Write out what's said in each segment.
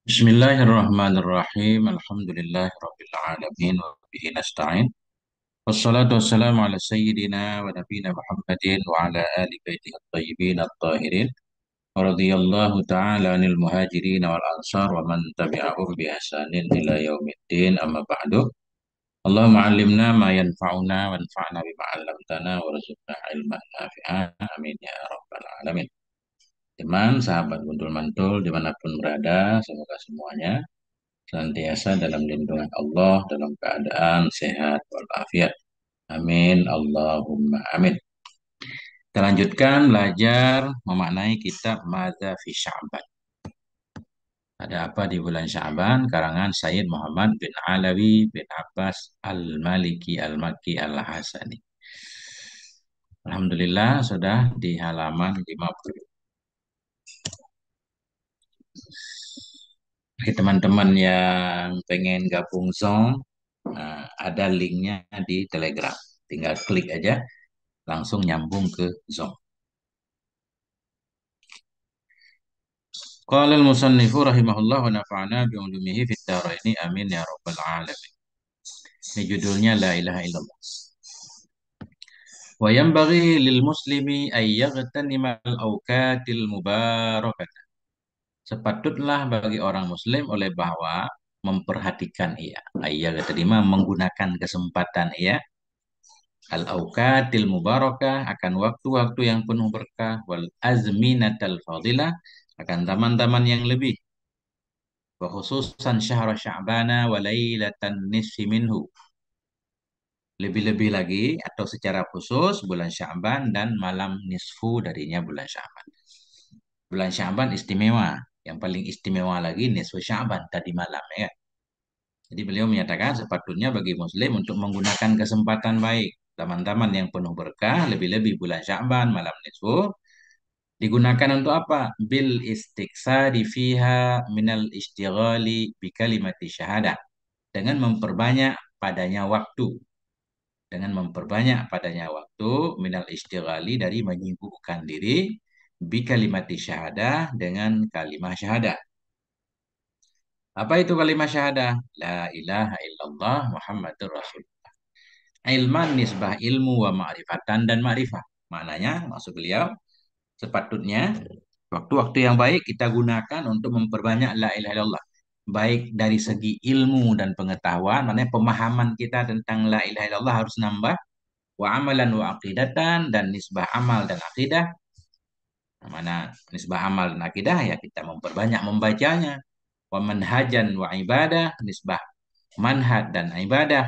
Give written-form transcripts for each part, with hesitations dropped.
Bismillahirrahmanirrahim. Alhamdulillahirabbil alamin wa bihi nasta'in. Wassalatu wassalamu ala sayyidina wa nabiyina Muhammadin wa ala ali baitihi at-thayyibin at-tahirin. Wa radhiyallahu ta'ala 'anil muhajirin wal ansar wa man tabi'ahum bi ihsanin ila yaumiddin. Amma ba'du. Allahumma 'allimna ma yanfa'una wanfa'na bima 'allamtana warzuqna ilman nafi'an. Amin ya rabbal alamin. Teman, sahabat Guntul Mantul dimanapun berada, semoga semuanya senantiasa dalam lindungan Allah dalam keadaan sehat walafiat. Amin. Allahumma amin. Kita lanjutkan belajar memaknai kitab Madza fi Sya'ban. Ada apa di bulan Sya'ban? Karangan Sayyid Muhammad bin Alawi bin Abbas Al-Maliki Al-Makki Al-Hasani. Alhamdulillah sudah di halaman 50. Bagi teman-teman yang pengen gabung Zoom, ada linknya di Telegram. Tinggal klik aja, langsung nyambung ke Zoom. Qala al-musannifu rahimahullah wa nafa'ana bi ulumihi fid dharaini amin ya rabbal alamin. Ini judulnya La ilaha illallah. Wa yanbaghi lil muslimi ay yaghtanima al-awqatil mubarakah. Sepatutlah bagi orang muslim oleh bahwa memperhatikan ia. Ay yaghtanima menggunakan kesempatan ia al-awqatil mubarakah akan waktu-waktu yang penuh berkah wal azminatal fadilah akan taman-taman yang lebih wa khususan syahr Sya'bana wa lailatan nisfi minhu. Lebih-lebih lagi atau secara khusus bulan Sya'ban dan malam nisfu darinya bulan Sya'ban. Bulan Sya'ban istimewa. Yang paling istimewa lagi nisfu Sya'ban tadi malam ya. Jadi beliau menyatakan sepatutnya bagi muslim untuk menggunakan kesempatan baik. Taman-taman yang penuh berkah, lebih-lebih bulan Sya'ban, malam nisfu. Digunakan untuk apa? Bil istiqsari fiha minal istighali bi kalimati syahadah. Dengan memperbanyak padanya waktu. Dengan memperbanyak padanya waktu minal istighali dari menyibukkan diri bi kalimati syahadah dengan kalimah syahadah. Apa itu kalimah syahadah? La ilaha illallah Muhammadur Rasulullah. Ilman nisbah ilmu wa ma'rifatan dan ma'rifah. Maknanya, maksud beliau, sepatutnya waktu-waktu yang baik kita gunakan untuk memperbanyak la ilaha illallah. Baik dari segi ilmu dan pengetahuan, maknanya pemahaman kita tentang la ilaha illallah harus nambah. Wa amalan wa aqidatan dan nisbah amal dan akidah. Nah, mana nisbah amal dan akidah ya kita memperbanyak membacanya. Wa manhajan wa ibadah, nisbah manhaj dan ibadah.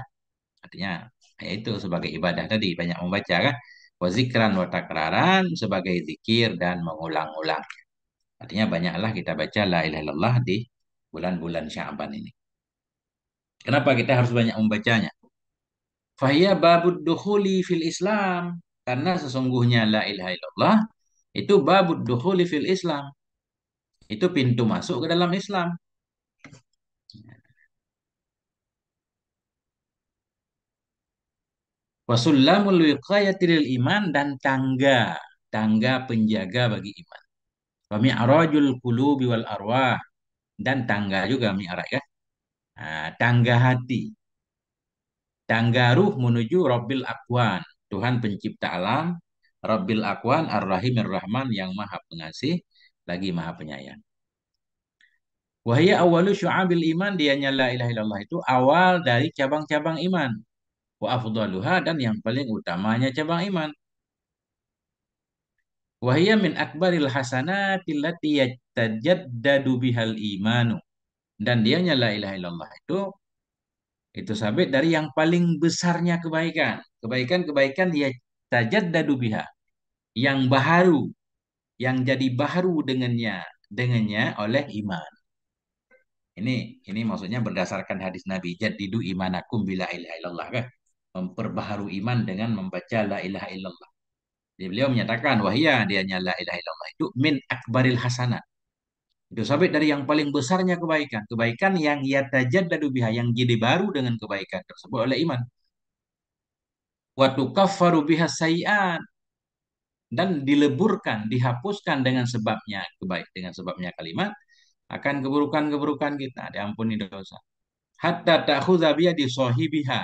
Artinya yaitu sebagai ibadah tadi banyak membaca kan. Wa zikran wa takraran sebagai zikir dan mengulang-ulang. Artinya banyaklah kita baca la ilaha illallah di bulan-bulan Sya'ban ini. Kenapa kita harus banyak membacanya? Fahiyya babud dukhuli fil Islam. Karena sesungguhnya la ilaha illallah itu babud dukhuli fil Islam. Itu pintu masuk ke dalam Islam. Wasullamul wiqayati lil iman dan tangga penjaga bagi iman. Wa mi'rajul qulubi wal arwah dan tangga juga mi'raj ya. Nah, tangga hati, tangga ruh menuju Rabbil Akwan, Tuhan pencipta alam, Rabbil Akwan Ar-Rahim Ar-Rahman yang Maha Pengasih lagi Maha Penyayang. Wahia awalu syu'abil iman, dianya la ilaha illallah itu awal dari cabang-cabang iman. Wa afdaluha dan yang paling utamanya cabang iman. Wahia min akbaril hasanati allati yatajaddadu bihal imanu. Dan dianya la ilaha illallah itu sabit dari yang paling besarnya kebaikan. Kebaikan-kebaikan dia tajaddadu biha, yang baharu, yang jadi baharu dengannya oleh iman. Ini maksudnya berdasarkan hadis Nabi, jaddidu imanakum bila ilaha illallah kan. Memperbaharui iman dengan membaca la ilaha illallah. Jadi beliau menyatakan wahia dianya la ilaha illallah itu min akbaril hasanat. Itu sabit dari yang paling besarnya kebaikan. Kebaikan yang yatajaddadu biha, yang jadi baru dengan kebaikan tersebut oleh iman. Wa tukaffaru biha sayiat dan dileburkan, dihapuskan dengan sebabnya kebaikan, dengan sebabnya kalimat akan keburukan-keburukan kita, diampuni dosa. Hatta ta'khudha biyadi sahibiha,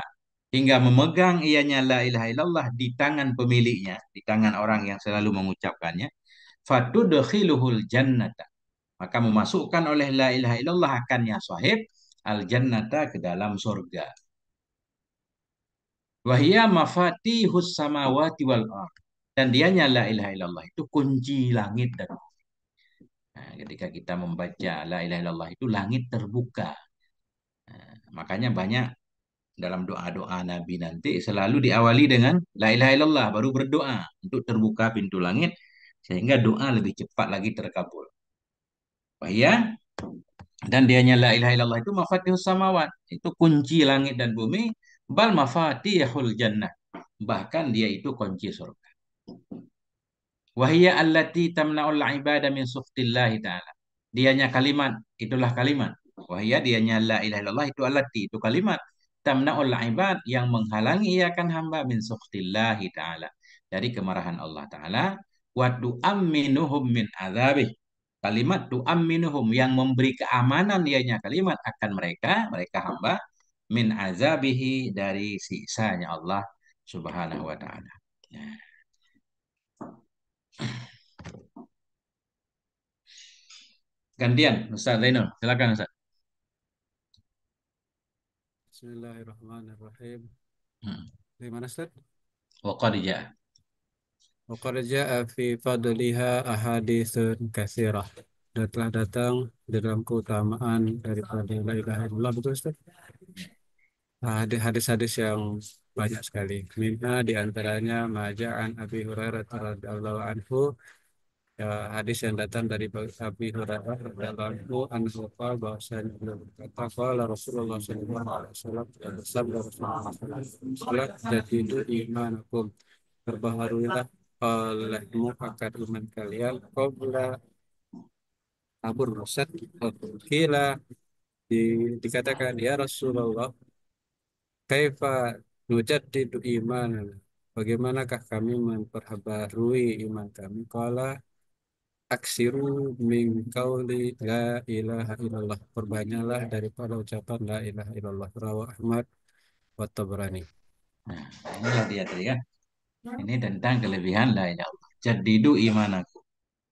hingga memegang ianya la ilaha illallah di tangan pemiliknya, di tangan orang yang selalu mengucapkannya. Fatudkhiluhul jannata, maka memasukkan oleh la ilaha illallah akannya sahib al jannata, ke dalam surga. Wahia mafatihus samawati wal ard, dan dianya la ilaha illallah itu kunci langit dan bumi. Nah, ketika kita membaca la ilaha illallah itu langit terbuka. Nah, makanya banyak dalam doa-doa Nabi nanti selalu diawali dengan la ilaha illallah, baru berdoa untuk terbuka pintu langit sehingga doa lebih cepat lagi terkabul. Wahia, dan dianya la ilaha illallah itu mafatihus samawat, itu kunci langit dan bumi, bal mafatihul jannah, bahkan dia itu kunci surga. Wahia allati tamna'ul ibadah min sukhtillahi ta'ala. Dianya kalimat, itulah kalimat. Wahia, dianya la ilaha illallah itu allati, itu kalimat. Tamna'ul ibad, yang menghalangi iakan hamba min sukhtillahi ta'ala, dari kemarahan Allah Ta'ala. Wa tu'amminuhum min azabih. Kalimat tu'amminuhum, yang memberi keamanan ianya kalimat akan mereka, mereka hamba, min azabihi, dari siksanya Allah Subhanahu wa Ta'ala. Ya. Gantian, Ustaz Zainul. Silakan Ustaz. Bismillahirrahmanirrahim. Hmm. Di mana Ustaz? Wa qad jaa. Wa qad jaa'a fi fadliha ahaditsun katsirah. Dan telah datang dalam keutamaan daripada la ilaha illallah, betul Ustaz? Ada hadis-hadis yang banyak sekali. Minha di antaranya maja'an Abi Hurairah radhiyallahu anhu, ya, hadis yang datang dari Abi Hurairah radhiyallahu anhu, anhu qala, bahwasanya beliau berkata, qala Rasulullah sallallahu alaihi wasallam, ya, bersabda Rasulullah sallallahu alaihi wasallam, jadidu imanakum, perbaharuilah olehmu akan iman kalian, qabla abur rusad, kila, dikatakan, ya Rasulullah, kaifa nujaddidu imanana, bagaimanakah kami memperbaharui iman kami? Qala aksiru min qauli la ilaha illallah, perbanyaklah daripada ucapan la ilaha illallah. Rawah Ahmad wa Tabrani. Nah, inilah dia tadi kan. Ini tentang kelebihan la ilaha illallah. Jadidu imanaku.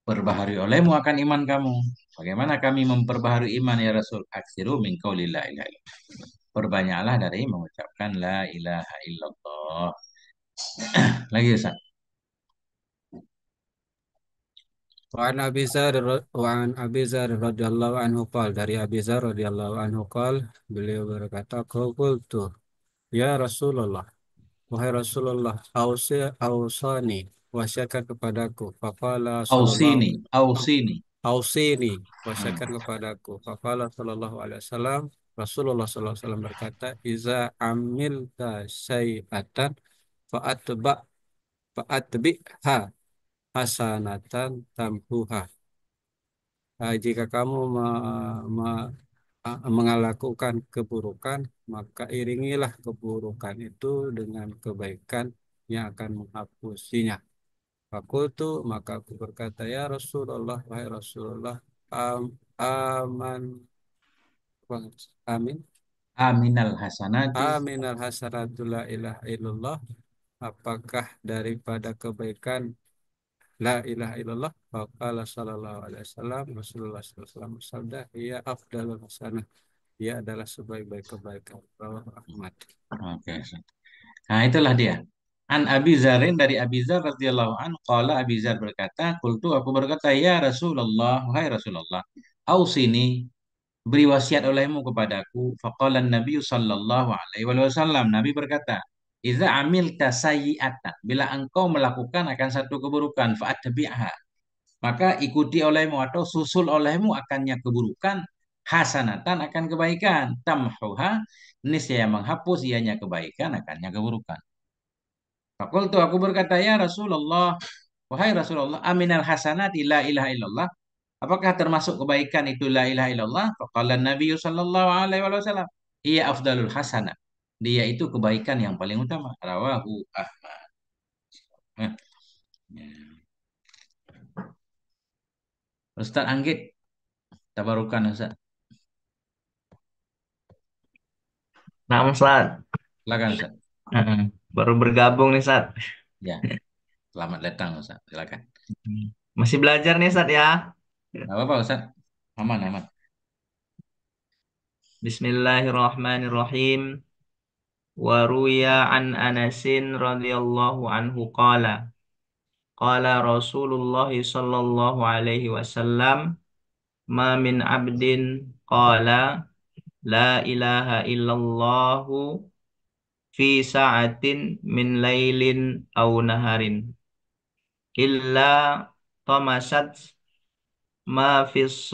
Perbaharui olehmu akan iman kamu. Bagaimana kami memperbaharui iman ya Rasul? Aksiru min qauli la ilaha illallah. Perbanyaklah dari mengucapkan la ilaha illallah. Lagi Ustaz. Wa an Abi Zar radhiyallahu anhu qol, dari Abi Zar radhiyallahu anhu qol, beliau berkata, qultu ya Rasulullah, wahai Rasulullah, ausani, wasiatkan kepadaku. Faqala sallallahu Ausini, ausini. ausini, Hmm. wasiatkan kepadaku. Faqala sallallahu alaihi wasallam, Rasulullah sallallahu alaihi wasallam berkata, iza amilta syai'atan fa'atba fa'atbi'ha hasanatan tamhuha. Jika kamu melakukan keburukan, maka iringilah keburukan itu dengan kebaikan yang akan menghapusinya. Fakultu, maka aku berkata, ya Rasulullah, wahai Rasulullah, aman, amin, Aminal hasanati. aminal hasanatu la ilaha illallah, apakah daripada kebaikan la ilaha illallah? Faqala sallallahu alaihi wasallam, Rasulullah sallallahu alaihi wasallam bersabda, ia afdalul hasanah, ia adalah sebaik-baik kebaikan. Rawah Ahmad. Oke, Ustaz. Nah, itulah dia. An Abi Zarin, dari Abi Zar radhiyallahu an, qala, Abi Zar berkata, qultu, aku berkata, ya Rasulullah, wahai Rasulullah, ausini, beri wasiat olehmu kepadaku. Faqala Nabi sallallahu alaihi wasallam, Nabi berkata, Iza amilta sayyi'atan, bila engkau melakukan akan satu keburukan, fa'atbi'ha, maka ikuti olehmu atau susul olehmu akannya keburukan, hasanatan, akan kebaikan, tamhuha, niscaya menghapus ianya kebaikan akannya keburukan. Fakultu, aku berkata, ya Rasulullah, wahai Rasulullah, aminal hasanati la ilaha illallah, apakah termasuk kebaikan itu la ilaha illallah? Faqala Nabi sallallahu alaihi wasallam, iya afdalul hasanah, dia itu kebaikan yang paling utama. Rawahu Ahmad. Hah, ya. Ustaz Anggit, Tabarukan Ustaz. Nah, Ustaz. Silakan Ustaz. Heeh. Baru bergabung nih, Ustaz. Ya, selamat datang Ustaz. Silakan. Masih belajar nih, Ustaz ya. Enggak apa-apa Ustaz. Aman, aman. Bismillahirrahmanirrahim. Wa ruya an Anasin radhiyallahu anhu qala. Qala Rasulullah sallallahu alaihi wasallam, ma min abdin qala la ilaha illallahu fi sa'atin min lailin aw naharin illa tamasat ma fis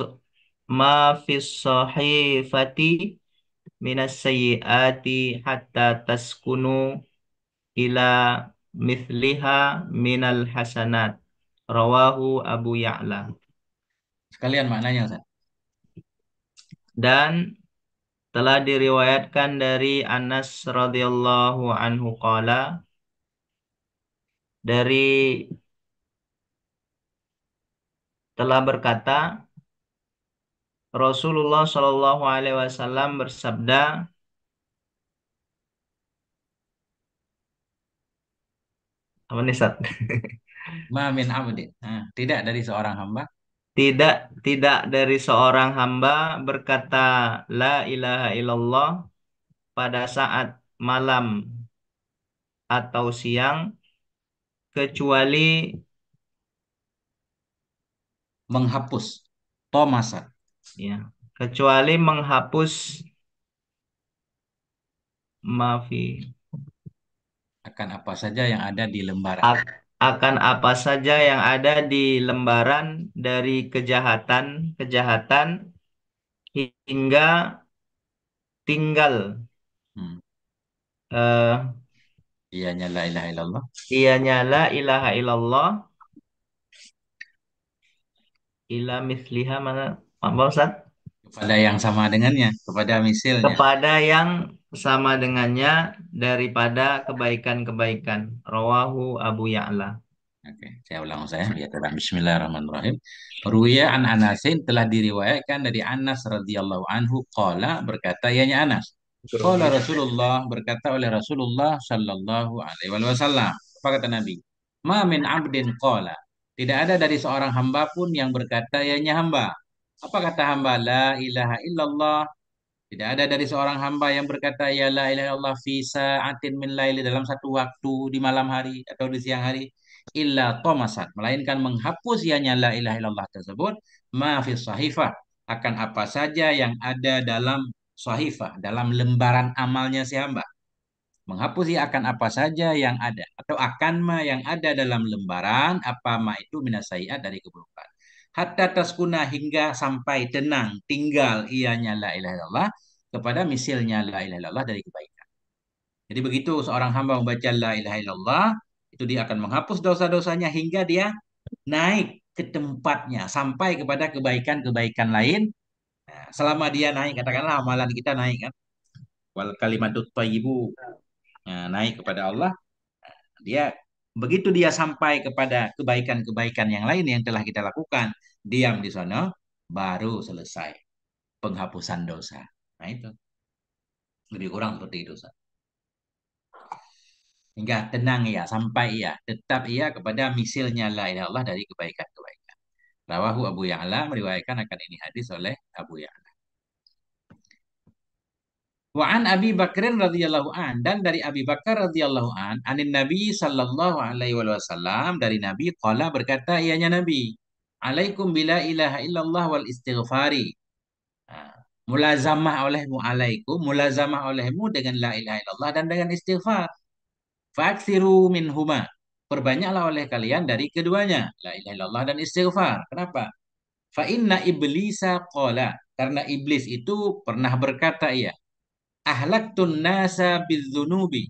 ma fis sahifati minas sayyiati hatta taskunu ila mithliha minal hasanat. Rawahu Abu Ya'la. Sekalian maknanya Ustaz. Dan telah diriwayatkan dari Anas radhiyallahu anhu qala, dari telah berkata Rasulullah Shallallahu alaihi wasallam bersabda, apa nih, Sat? Ma min abdin. Nah, tidak dari seorang hamba. Tidak tidak dari seorang hamba berkata la ilaha illallah pada saat malam atau siang, kecuali Menghapus. Tomasa. ya kecuali menghapus mafi Akan apa saja yang ada di lembaran. akan apa saja yang ada di lembaran dari kejahatan kejahatan hingga tinggal Hmm. eh Iyanya la ilaha illallah. ianya la ilaha illallah ila misliha, mana apa Ustaz? Kepada yang sama dengannya. Kepada misilnya. Kepada yang sama dengannya daripada kebaikan-kebaikan. Rawahu Abu Ya'la. Oke, saya ulang saya biar terang. Bismillahirrahmanirrahim. Ruya an Anasin telah diriwayatkan dari Anas radhiyallahu anhu qala berkata ianya Anas. Qala Rasulullah berkata oleh Rasulullah sallallahu alaihi wasallam. Apa kata Nabi? Ma min abdin qala. Tidak ada dari seorang hamba pun yang berkata ianya hamba. Apa kata hamba? La ilaha illallah. Tidak ada dari seorang hamba yang berkata ya la ilaha illallah fi sa'atin min laili dalam satu waktu di malam hari atau di siang hari illa tomasat melainkan menghapus ianya la ilaha illallah tersebut ma fi sahifah akan apa saja yang ada dalam sahifah dalam lembaran amalnya si hamba menghapus ia akan apa saja yang ada atau akan ma yang ada dalam lembaran apa ma itu minasayiat dari keburukan hatta taskuna hingga sampai tenang tinggal ianya la ilaha illallah kepada misilnya la ilaha illallah dari kebaikan. Jadi begitu seorang hamba membaca la ilaha illallah itu dia akan menghapus dosa-dosanya hingga dia naik ke tempatnya sampai kepada kebaikan-kebaikan lain. Nah, selama dia naik katakanlah amalan kita naik kan wal kalimatut thayyibu naik kepada Allah dia begitu dia sampai kepada kebaikan-kebaikan yang lain yang telah kita lakukan, diam di sana, baru selesai penghapusan dosa. Nah itu lebih kurang seperti itu. Ustaz. Hingga tenang ya, sampai ya, tetap ya kepada misilnya la ilaha illallah dari kebaikan-kebaikan. Rawahu Abu Ya'la meriwayatkan akan ini hadis oleh Abu Ya'la. Wa an Abi Bakrin radhiyallahu an dan dari Abi Bakar radhiyallahu an anin Nabi sallallahu alaihi wasallam dari Nabi qala berkata ianya Nabi alaikum bila ilaha illallah wal istighfari. Nah, mulazamah olehmu alaikum mulazamah olehmu dengan la ilaha illallah dan dengan istighfar. Faksiru minhuma. Perbanyaklah oleh kalian dari keduanya la ilaha illallah dan istighfar. Kenapa? Fa inna iblisa qala karena iblis itu pernah berkata ia ahlaktun nasa bizzunubi.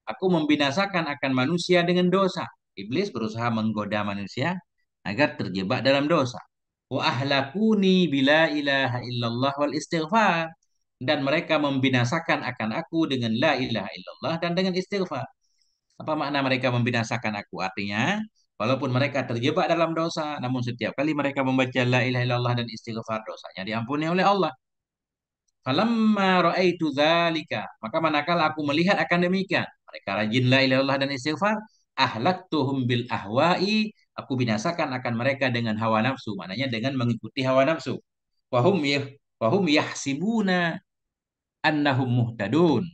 Aku membinasakan akan manusia dengan dosa. Iblis berusaha menggoda manusia agar terjebak dalam dosa. Wa ahlakuni bila ilaha illallah wal istighfar. Dan mereka membinasakan akan aku dengan la ilaha illallah dan dengan istighfar. Apa makna mereka membinasakan aku? Artinya, Walaupun mereka terjebak dalam dosa, namun setiap kali mereka membaca la ilaha illallah dan istighfar, dosanya diampuni oleh Allah. Falamma ra'aitu dzalika, maka manakala aku melihat akan demikian, mereka rajin la ilaha illallah dan istighfar, ahlaktuhum bil ahwa'i, aku binasakan akan mereka dengan hawa nafsu, maknanya dengan mengikuti hawa nafsu. Wahum yahsibuna annahum muhtadun.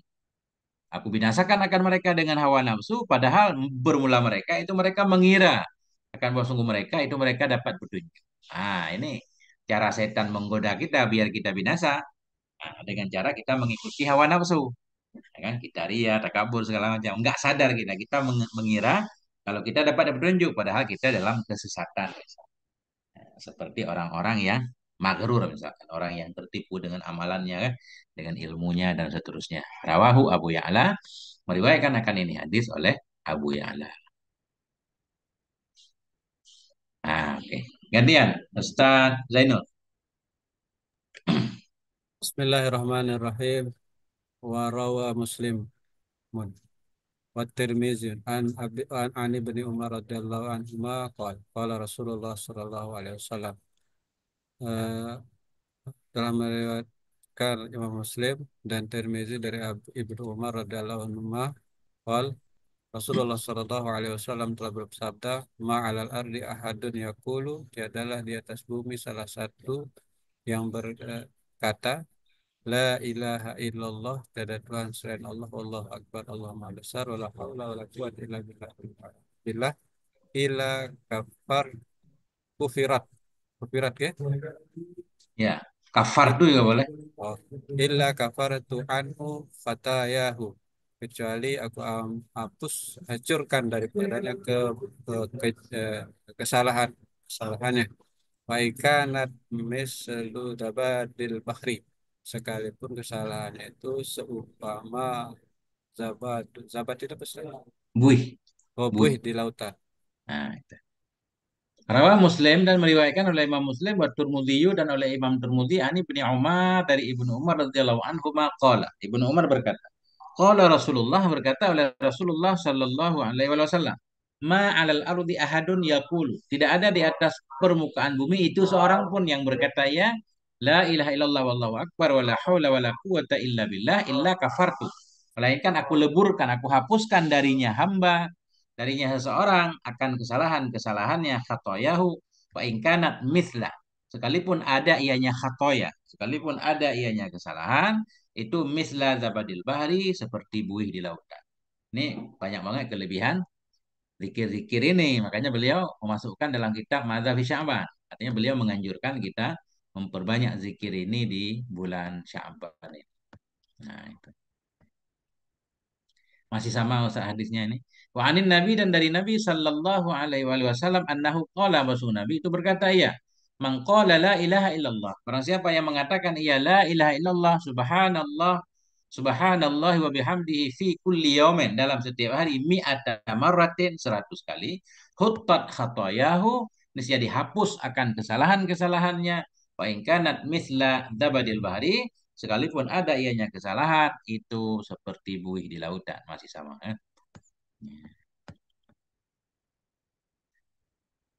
Aku binasakan akan mereka dengan hawa nafsu, padahal bermula mereka itu mereka mengira akan bahwa sungguh mereka itu mereka dapat petunjuk. Nah, ini cara setan menggoda kita biar kita binasa. Nah, dengan cara kita mengikuti hawa nafsu, ya kan? Kita ria, takabur segala macam. Enggak sadar kita mengira kalau kita dapat petunjuk, padahal kita dalam kesesatan. Seperti orang-orang yang magrur misalkan, orang yang tertipu dengan amalannya kan, dengan ilmunya dan seterusnya. Rawahu Abu Ya'la, meriwayatkan akan ini hadis oleh Abu Ya'la. Nah, oke. Gantian, Ustaz Zainul. Bismillahirrahmanirrahim. Wa rawa Muslim wa Tirmizi an ibni Umar radhiyallahu anhu qala Rasulullah sallallahu alaihi wasallam. Eh, Telah meriwayatkan Imam Muslim dan Tirmizi dari Ibnu Umar radhiyallahu anhu qala Rasulullah sallallahu alaihi wasallam telah bersabda, ma'alal ardi ahadun yaqulu, tiadalah di atas bumi salah satu yang berkata, la ilaha illallah, tiada Tuhan selain Allah, wallahu akbar, Allah maha besar, wala haula wala quwwata illa billah, billah ila kafar kufirat, kufirat ya? Ya, kafar I- tuh juga boleh. oh, illa kafaratu anhu khatayahu, kecuali aku hapus, hancurkan daripadanya kesalahan kesalahannya. Waikanat mislu dabadil bahri, sekalipun kesalahannya itu seumpama zabat, zabat itu apa sih? Buih, Oh, buih buih. di lautan. Nah, itu. Rawah Muslim dan meriwayatkan oleh Imam Muslim wa Tirmidzi dan oleh Imam Tirmidzi ani bin Umar dari Ibnu Umar radhiyallahu anhu qala. Ibnu Umar berkata, qala Rasulullah, berkata oleh Rasulullah sallallahu alaihi wasallam, ma 'alal ardi ahadun yaqulu. Tidak ada di atas permukaan bumi itu seorang pun yang berkata ya la ilaha illallah wallahu akbar wala haula wala quwata illa billah illa kafartu. Melainkan aku leburkan, aku hapuskan darinya seseorang akan kesalahan-kesalahannya khatoyahu wa ingkanat mithla, sekalipun ada ianya khatoya, sekalipun ada ianya kesalahan, itu misla zabadil bahri, seperti buih di lautan. Ini banyak banget kelebihan zikir-zikir ini, makanya beliau memasukkan dalam kitab Madzhab Sya'ban. Artinya beliau menganjurkan kita memperbanyak zikir ini di bulan Sya'ban ini. Nah, itu. Masih sama Ustaz hadisnya ini. Wa anin Nabi, dan dari Nabi sallallahu alaihi wasallam annahu qala, maksud Nabi itu berkata ya. Man qala la ilaha illallah. Barang siapa yang mengatakan iya la ilaha illallah, subhanallah, subhanallah wa bihamdihi fi kulli yaumin, dalam setiap hari mi'ata marratin, 100 kali, huttat khatayahu, niscaya dihapus akan kesalahan-kesalahannya, wa in kanat misla dabadil bahri, sekalipun ada ianya kesalahan, itu seperti buih di lautan, masih sama.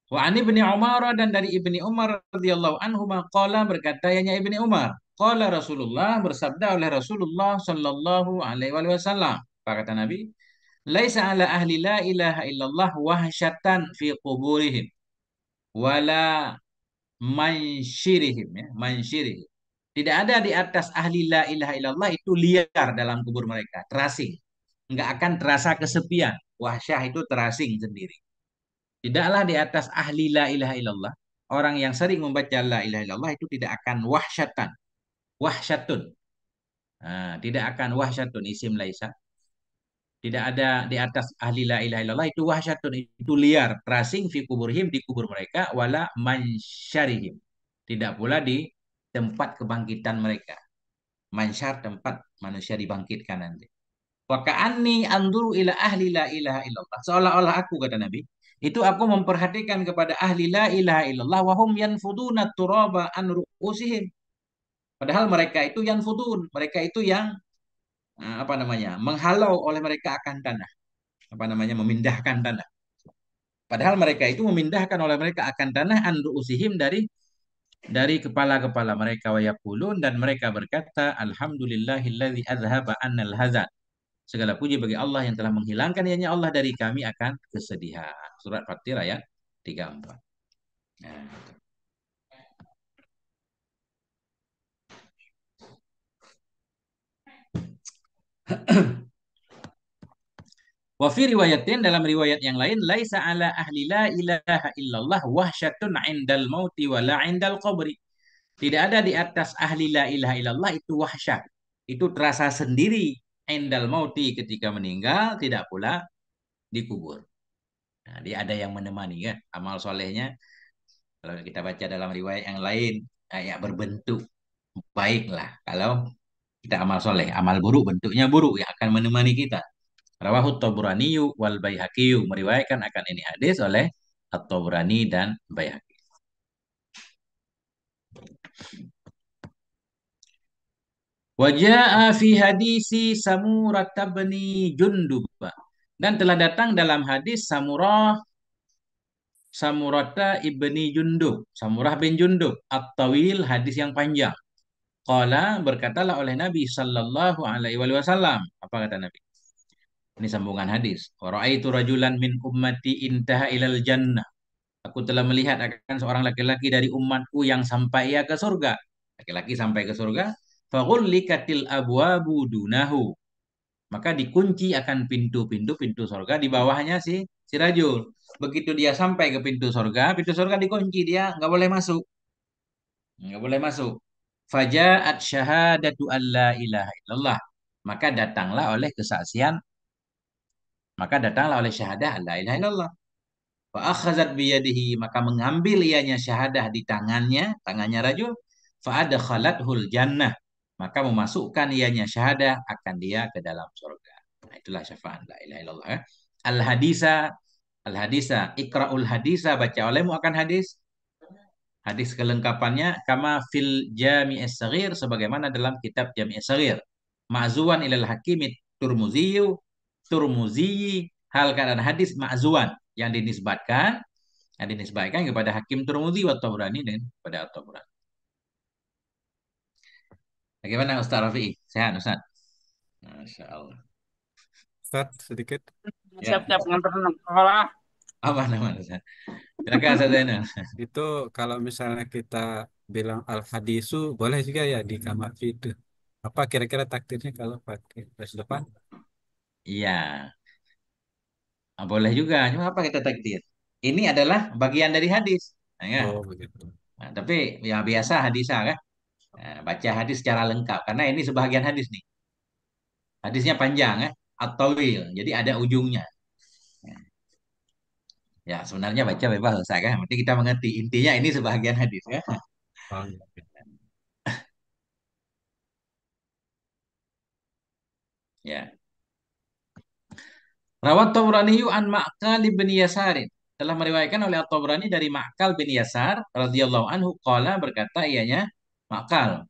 Wa ani ibni Umar, dan dari ibni Umar radhiyallahu anhu qala, berkata ya ibni Umar, qala Rasulullah, bersabda oleh Rasulullah sallallahu alaihi wasallam, apa kata Nabi? Laisa ala ahli la ilaha illallah wahsyatan fi quburihim wala mansyirihim, ya, mansyirihim. Tidak ada di atas ahli la ilaha illallah itu liar dalam kubur mereka, terasing. Enggak akan terasa kesepian. Wahsyah itu terasing sendiri. Tidaklah di atas ahli la ilaha illallah, orang yang sering membaca la ilaha illallah itu tidak akan wahsyatan. Wahsyatun. Nah, tidak akan wahsyatun, isim laisa. Tidak ada di atas ahli la ilaha illallah itu wahsyatun, itu liar, terasing fi kuburhim, di kubur mereka, wala mansyarihim. Tidak pula di tempat kebangkitan mereka. Mansyar, tempat manusia dibangkitkan nanti. Wa ka'anni anduru ila ahli la ilaha illallah. Seolah-olah aku, kata Nabi, itu aku memperhatikan kepada ahli la ilaha illallah wa hum yanfuduna turaba an ru'usihim. Padahal mereka itu yanfudun, mereka itu yang apa namanya? Menghalau oleh mereka akan tanah. Apa namanya? Memindahkan tanah. Padahal mereka itu memindahkan oleh mereka akan tanah an ru'usihim dari kepala-kepala mereka wa yaqulun, dan mereka berkata alhamdulillahilladzi azhaba annal hazan. Segala puji bagi Allah yang telah menghilangkan ianya Allah dari kami akan kesedihan. Surat Fatir ayat 34. Nah. Wa fi riwayatin, dalam riwayat yang lain, laisa ala ahli la ilaha illallah wahsyatun indal mauti wala indal qabri. Tidak ada di atas ahli la ilaha illallah itu wahsyah. Itu terasa sendiri indal mauti ketika meninggal, tidak pula dikubur. Nah, dia ada yang menemani kan amal solehnya. Kalau kita baca dalam riwayat yang lain, kayak berbentuk baiklah. Kalau kita amal soleh, amal buruk bentuknya buruk yang akan menemani kita. Rawahu Tabrani wal Baihaqi, meriwayatkan akan ini hadis oleh At-Tabrani dan Baihaqi. Waja'a fi hadisi Samurah bin Jundub, dan telah datang dalam hadis Samurata ibni Jundub, Samurah bin Jundub, At-Tawil, hadis yang panjang. Qala, berkatalah oleh Nabi sallallahu alaihi wasallam. Apa kata Nabi? Ini sambungan hadis. Wa ra'aitu rajulan min ummati intaha ilal jannah. Aku telah melihat akan seorang laki-laki dari umatku yang sampai ia ke surga. Laki-laki sampai ke surga. Faghulikatil abwabu dunahu. Maka dikunci akan pintu surga di bawahnya si rajul. Begitu dia sampai ke pintu surga dikunci, dia nggak boleh masuk. Nggak boleh masuk. Faja'at syahadatu alla ilaha illallah. Maka datanglah oleh kesaksian, maka datanglah oleh syahadah alla ilaha illallah. Wa akhazat biyadihi, maka mengambil ianya syahadah di tangannya rajul. Fa adkhalathul jannah, maka memasukkan ianya syahadah akan dia ke dalam surga. Nah, itulah syafaat la ilaha illallah. Al hadisa, al hadisa, ikra'ul hadisa, baca olehmu akan hadis. Hadis kelengkapannya kama fil Jami' Shaghir, sebagaimana dalam kitab Jami' Shaghir. Ma'zuwan ilal Hakimit Turmuzi, hal keadaan hadis ma'zuwan yang dinisbatkan kepada Hakim Turmuzi wa Tabrani, dan kepada At-Tabrani. Bagaimana Ustaz Rafi'i? Sehat Ustaz? Masya Allah. Ustaz, sedikit. Ya, Siap-siap nganter anak sekolah. aman Ustaz. Silakan Ustaz Zainal. Itu kalau misalnya kita bilang al-hadisu, boleh juga ya di kamar itu. Apa kira-kira takdirnya kalau pakai baris depan? Iya, boleh juga. Cuma apa kita takdir? Ini adalah bagian dari hadis. Nah, ya. Oh, begitu. Nah, tapi ya biasa hadisah kan. Nah, baca hadis secara lengkap karena ini sebagian hadis nih. Hadisnya panjang ya, at-tawil. Jadi ada ujungnya. Ya, sebenarnya baca bebas Ustaz kan. Nanti kita mengerti intinya ini sebagian hadis ya. Oh, gitu. Ya. Rawat Tabrani an Ma'kal bin Yasarin. Telah meriwayatkan oleh At-Tabrani dari Ma'kal bin Yasar radhiyallahu anhu, qala, berkata ianya Ma'kal.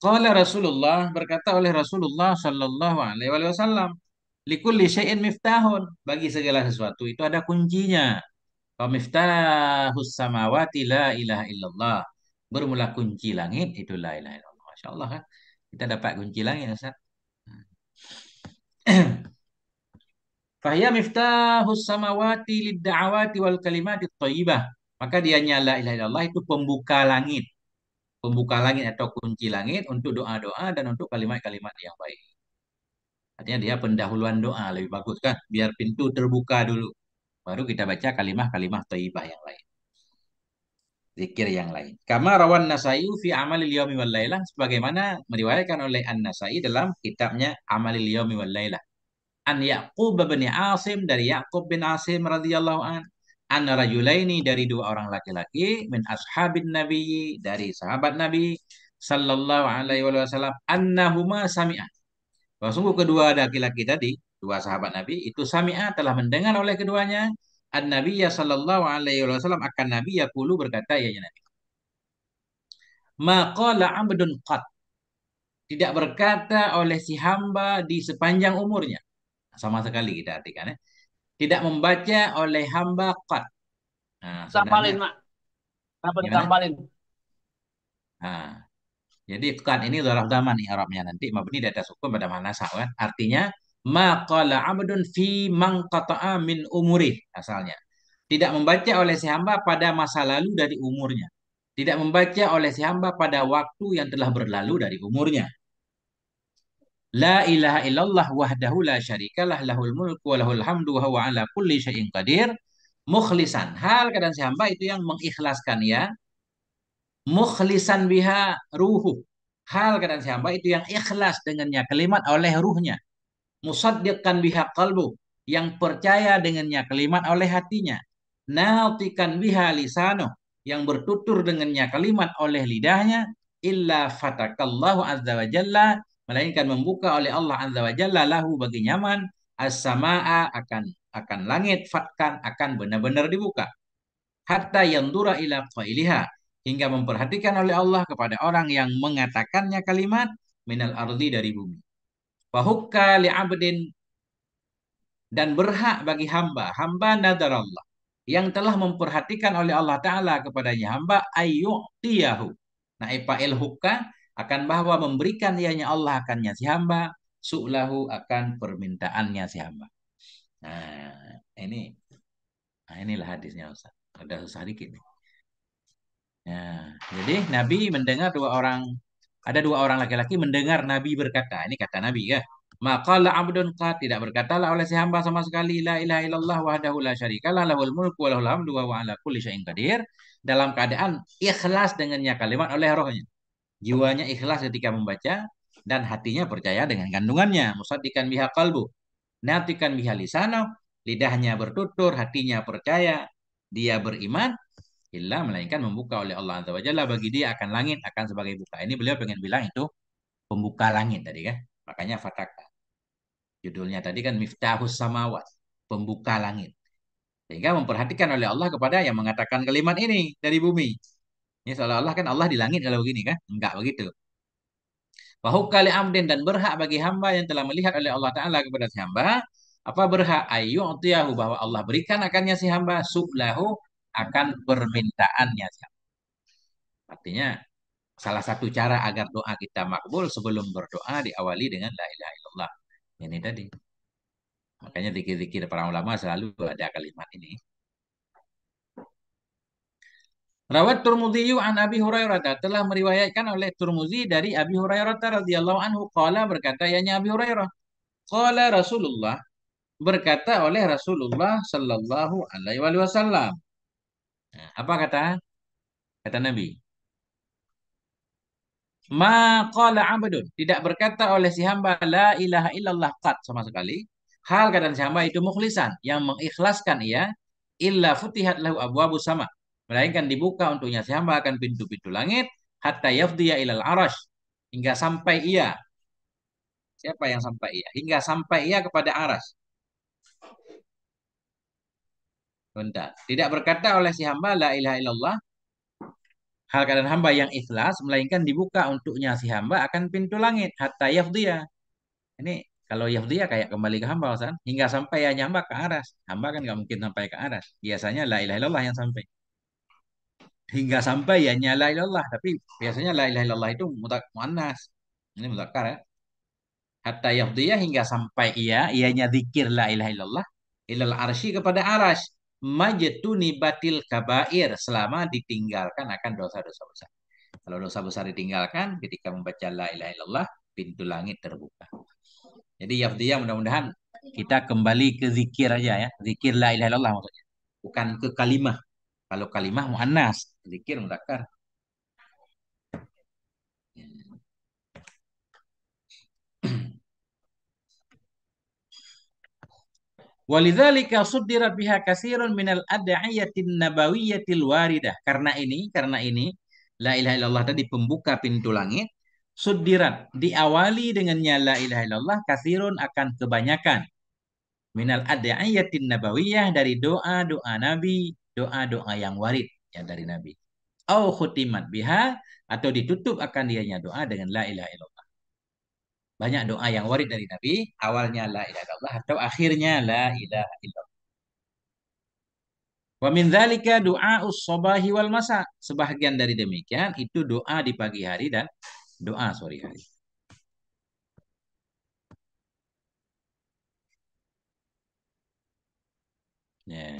Qala Rasulullah, berkata oleh Rasulullah sallallahu alaihi wasallam, likulli syai'in miftahun, bagi segala sesuatu itu ada kuncinya. Wa miftahus samawati la ilaha illallah. Bermula kunci langit itu la ilaha illallah. Masya Allah kan. Kita dapat kunci langit Ustaz. Fahya miftahus samawati lid-da'awati wal kalimati thayyibah. Maka dianya la ilaha illallah itu pembuka langit. Pembuka langit atau kunci langit untuk doa-doa dan untuk kalimat-kalimat yang baik. Artinya dia pendahuluan doa lebih bagus kan. Biar pintu terbuka dulu. Baru kita baca kalimah-kalimah thayyibah yang lain. Zikir yang lain. Kama rawan Nasai fi amalil yaumi wal lailah, sebagaimana meriwayatkan oleh An-Nasai dalam kitabnya Amalil Yaumi wal Lailah. An Yaqub bin Asim, dari Yaqub bin Asim radhiyallahu an rajulaini, dari dua orang laki-laki, min ashabin Nabi, dari sahabat Nabi sallallahu alaihi wasallam, annahuma sami'a. Bahwa sungguh kedua laki-laki tadi, dua sahabat Nabi itu sami'a, telah mendengar oleh keduanya An-Nabi sallallahu alaihi wasallam, akan Nabi yaqulu, berkata ya Nabi. Maqala abdun qat, tidak berkata oleh si hamba di sepanjang umurnya. Sama sekali kita artikan ya. Tidak membaca oleh hamba qat. Nah, sebenarnya Tampalin, Mak. Kenapa gimana? ditampalin? Nah, jadi qat ini adalah zaman nih Arabnya nanti mabni di atas hukum pada mana kan? Artinya ma qala abdun fi man qata'a min umuri asalnya. Tidak membaca oleh si hamba pada masa lalu dari umurnya. Tidak membaca oleh si hamba pada waktu yang telah berlalu dari umurnya. La ilaha illallah wahdahu la syarikalah lahul mulku wa lahul hamdu wa huwa ala kulli syai'in qadir. Mukhlisan. Hal keadaan si hamba itu yang mengikhlaskan ya. Mukhlisan biha ruhu. Hal keadaan si hamba itu yang ikhlas dengannya kalimat oleh ruhnya. Musaddiqan biha qalbu. Yang percaya dengannya kalimat oleh hatinya. Nautikan biha lisano. Yang bertutur dengannya kalimat oleh lidahnya. Illa fatakallahu azza wa jalla. Melainkan membuka oleh Allah azza wa jalla lahu bagi nyaman. As-sama'a akan langit fatkan akan benar-benar dibuka hatta yandura ila qailiha hingga memperhatikan oleh Allah kepada orang yang mengatakannya kalimat minal ardi dari bumi. Fahukka li'abdin dan berhak bagi hamba nadarallah yang telah memperhatikan oleh Allah Ta'ala kepadanya hamba ayyu'tiyahu. Nah, ifa'il hukka akan bahwa memberikan ianya Allah akannya si hamba, su'lahu akan permintaannya si hamba. Nah, inilah hadisnya Ustaz. Ada susah dikit nih. Ya, jadi Nabi mendengar ada dua orang laki-laki mendengar Nabi berkata, ini kata Nabi ya. Maqala abdun qad tidak berkatalah oleh si hamba sama sekali la ilaha illallah wahdahu la syarikalah lahul mulku wa lahul hamdu wa huwa ala kulli syai'in qadir dalam keadaan ikhlas dengannya kalimat oleh rohnya. Jiwanya ikhlas ketika membaca dan hatinya percaya dengan kandungannya. Musaddiqan biha qalbu, natikan biha lisano, lidahnya bertutur, hatinya percaya, dia beriman illa melainkan membuka oleh Allah Azza wa Jalla bagi dia akan langit akan sebagai buka. Ini beliau pengen bilang itu pembuka langit tadi kan. Makanya fataka. Judulnya tadi kan Miftahus Samawat, pembuka langit. Sehingga memperhatikan oleh Allah kepada yang mengatakan kalimat ini dari bumi. Ini seolah-olah kan Allah di langit kalau begini kan? Enggak begitu. Wahukali amdin dan berhak bagi hamba yang telah melihat oleh Allah Ta'ala kepada si hamba. Apa berhak? Ayyu'tiyahu bahwa Allah berikan akannya si hamba su'lahu akan permintaannya si hamba. Artinya salah satu cara agar doa kita makbul sebelum berdoa diawali dengan la ilaha illallah. Ini tadi. Makanya zikir-zikir para ulama selalu ada kalimat ini. Rawat Turmudzi an Abi Hurairah telah meriwayatkan oleh Turmudzi dari Abi Hurairah radhiyallahu anhu qala berkata ya Abi Hurairah qala Rasulullah berkata oleh Rasulullah sallallahu alaihi wasallam. Nah, apa kata Nabi? Ma qala abdun. Tidak berkata oleh si hamba la ilaha illallah qat sama sekali. Hal keadaan si hamba itu mukhlisan. Yang mengikhlaskan ia. Illa futihat lahu abwabu sama. Melainkan dibuka untuknya si hamba akan pintu-pintu langit. Hatta yafdiya ilal arash. Hingga sampai ia. Siapa yang sampai ia? Hingga sampai ia kepada aras. Bentar. Tidak berkata oleh si hamba la ilaha illallah. Hal keadaan hamba yang ikhlas. Melainkan dibuka untuknya si hamba akan pintu langit. Hatta yafdiya. Ini kalau Yahudi ya kayak kembali ke hamba Ustaz. Hingga sampai ya hamba ke aras. Hamba kan nggak mungkin sampai ke aras. Biasanya la ilaha illallah yang sampai. Hingga sampai ya la ilallah. Tapi biasanya la ilaha illallah itu muannas. Ini mudzakkar ya. Hatta yahdiyah hingga sampai ianya zikir la ilaha illallah. Ilal arsy kepada aras. Majtuni batil kabair selama ditinggalkan akan dosa-dosa besar. Kalau dosa besar ditinggalkan ketika membaca la ilaha illallah, pintu langit terbuka. Jadi Yafdiyah mudah-mudahan kita kembali ke zikir aja ya. Zikir la ilaha illallah maksudnya. Bukan ke kalimah. Kalau kalimah muannas, zikir mudzakkar. Walidzalika suddirat biha katsirun minal ad'iyatin nabawiyyatil waridah. Karena ini la ilaha illallah tadi pembuka pintu langit. Suddirat diawali dengannya la ilaha illallah katsirun akan kebanyakan minal ad'iyatin nabawiyah dari doa-doa Nabi, doa-doa yang warid ya dari Nabi. Au khutimat biha atau ditutup akan dianya doa dengan la ilaha illallah. Banyak doa yang warid dari Nabi, awalnya la ilaha illallah atau akhirnya la ilaha illallah. Wa min dzalika du'aus shabahi wal masa. Sebahagian dari demikian itu doa di pagi hari dan doa sore hari. Ya.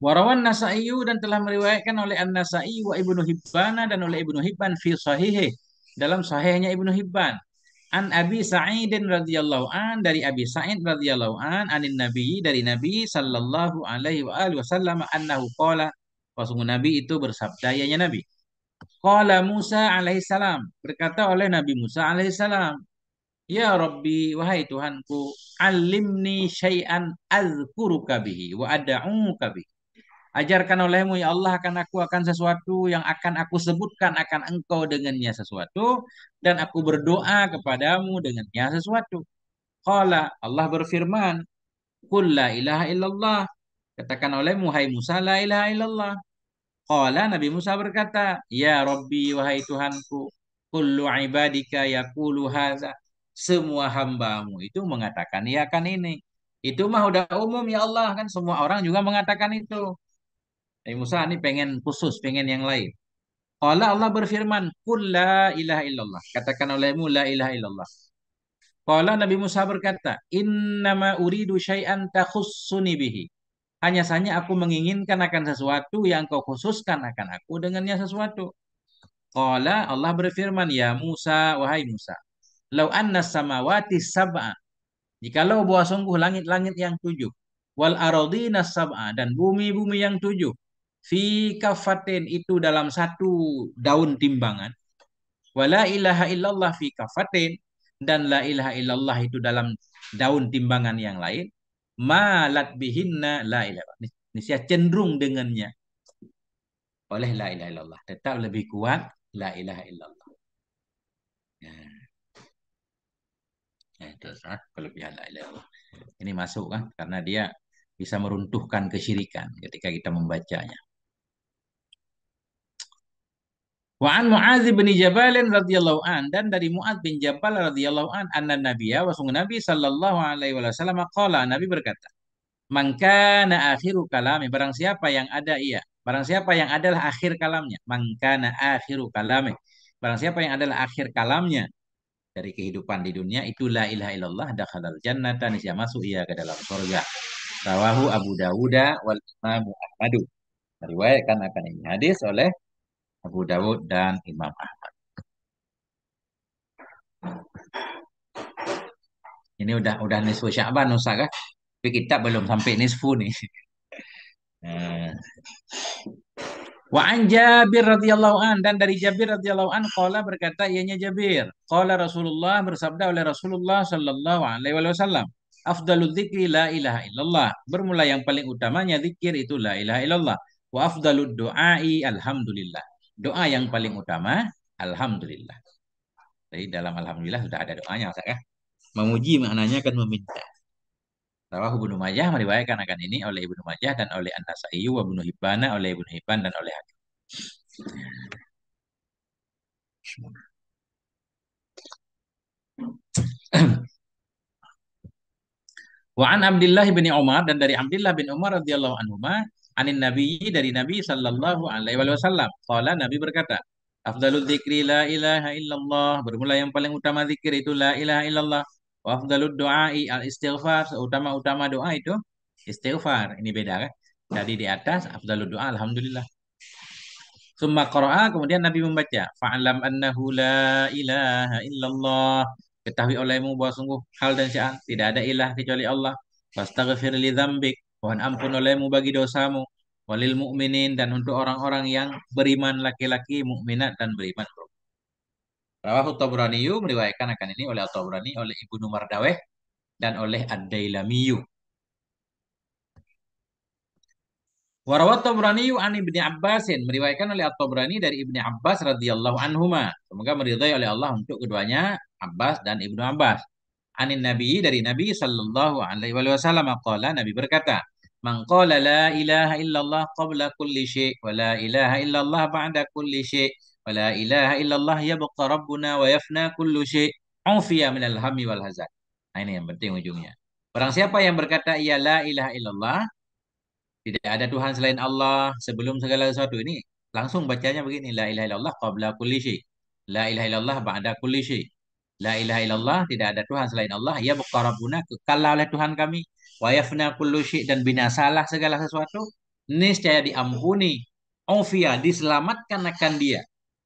Warawan Nasaiyu dan telah meriwayatkan oleh An-Nasai wa Ibnu Hibban dan oleh Ibnu Hibban fi sahihih dalam sahihnya Ibnu Hibban. An Abi Sa'idin radhiyallahu an dari Abi Sa'id radhiyallahu an anin Nabi dari Nabi sallallahu alaihi wa alihi wasallam annahu qala sungguh Nabi itu bersabda ya Nabi. Qala Musa alaihissalam berkata oleh Nabi Musa alaihissalam, ya Rabbi wahai Tuhanku, alimni syai'an azkuruka bihi wa ad'uka bihi. Ajarkan olehmu ya Allah akan sesuatu yang akan aku sebutkan akan engkau dengannya sesuatu dan aku berdoa kepadamu dengannya sesuatu. Qala Allah berfirman, qul la ilaha illallah. Katakan olehmu hai Musa la ilaha illallah. Qala Nabi Musa berkata, ya Rabbi wahai Tuhanku, kullu ibadika yaqulu hadza. Semua hambamu itu mengatakan ya kan ini. Itu mah udah umum ya Allah kan semua orang juga mengatakan itu. Nabi Musa ini pengen khusus, pengen yang lain. Qala Allah berfirman, "Qul la ilaha illallah." Katakan olehmu la ilaha illallah. Qala Nabi Musa berkata, "Innama uridu syai'an takhussuni bihi." Hanya saja aku menginginkan akan sesuatu yang kau khususkan akan aku dengannya sesuatu. Qala Allah berfirman, "Ya Musa, wahai Musa, lau anna samawati sab'a." Jikalau bahwa sungguh langit-langit yang tujuh, wal aradina sab'a dan bumi-bumi yang tujuh, fi kafatin itu dalam satu daun timbangan, wala ilaha illallah fi kafatin dan la ilaha illallah itu dalam daun timbangan yang lain, malat bihinna la ilaha. Niscaya cenderung dengannya oleh la ilaha illallah, tetap lebih kuat la ilaha illallah. Ya, ya itu kelebihan la ilaha illallah. Ini masuk kan karena dia bisa meruntuhkan kesyirikan ketika kita membacanya. Wa an Mu'adz bin Jabal radhiyallahu an dan dari Mu'adz bin Jabal radhiyallahu an anna nabiyya wa sungguh Nabi sallallahu alaihi wasallam qala Nabi berkata, "Man kana akhiru kalami barang siapa yang ada ia, barang siapa yang adalah akhir kalamnya, man kana akhiru kalami. Barang siapa yang adalah akhir kalamnya dari kehidupan di dunia itu la ilaha illallah dakhalal jannata niscaya masuk ia ke dalam surga." Rawahu Abu Dawud wal Imam Ahmad. Diriwayatkan akan ini hadis oleh Abu Dawud dan Imam Ahmad. Ini udah nisfu Sya'ban Ustaz kan? Tapi kita belum sampai nisfu nih. Nah. Wa an Jabir radhiyallahu an dan dari Jabir radhiyallahu an qala berkata ianya Jabir, qala Rasulullah bersabda oleh Rasulullah sallallahu alaihi wasallam, afdalul dzikri la ilaha illallah. Bermula yang paling utamanya zikir itu la ilaha illallah. Wa afdalud du'ai alhamdulillah. Doa yang paling utama alhamdulillah. Jadi dalam alhamdulillah sudah ada doanya Ustaz ya. Memuji maknanya akan meminta. Rawahu Ibnu Majah meriwayatkan akan ini oleh Ibnu Majah dan oleh An-Nasa'i wa Ibnu Hibban oleh Ibnu Hibban dan oleh Hakim. Wa an Abdullah bin Umar dan dari Abdullah bin Umar radhiyallahu anhuma anin Nabi dari Nabi sallallahu alaihi wasallam. Qala Nabi berkata, afdalul dzikri la ilaha illallah. Bermula yang paling utama zikir itu la ilaha illallah. Wa afdalud du'ai al istighfar. Seutama-utama doa itu istighfar. Ini beda kan? Tadi di atas afdalud doa alhamdulillah. Summa qara'a kemudian Nabi membaca fa'lam annahu la ilaha illallah. Ketahui olehmu bahwa sungguh hal dan sya'an tidak ada ilah kecuali Allah. Wastaghfir li dzambik. Mohon ampun olehmu bagi dosamu. Walil mu'minin dan untuk orang-orang yang beriman laki-laki, mukminat dan beriman perempuan. Rawahu Tabrani meriwayatkan akan ini oleh Tabrani, oleh Ibnu Mardaweh dan oleh Ad-Dailamiyu. Warawat Tabrani an Ibni Abbasin meriwayatkan oleh At-Tabrani dari Ibni Abbas radhiyallahu anhuma. Semoga meridai oleh Allah untuk keduanya Abbas dan Ibnu Abbas. Anin Nabi dari Nabi sallallahu alaihi wasallam qala Nabi berkata, "Man qala la ilaha illallah qabla kulli syai' wa la ilaha illallah ba'da kulli syai' wa la ilaha illallah yabqa rabbuna wa yafna kullu syai'." ufiya minal hammi wal hazan. Nah, ini yang penting ujungnya. Barang siapa yang berkata ya la ilaha illallah, tidak ada Tuhan selain Allah sebelum segala sesuatu ini, langsung bacanya begini, la ilaha illallah qabla kulli syai. La ilaha illallah ba'da kulli syai. La ilaha illallah, tidak ada Tuhan selain Allah, ya Rabbuna, kekal oleh Tuhan kami, wa yafna kullu syai, dan binasalah segala sesuatu, niscaya diampuni, Aufia diselamatkan akan dia.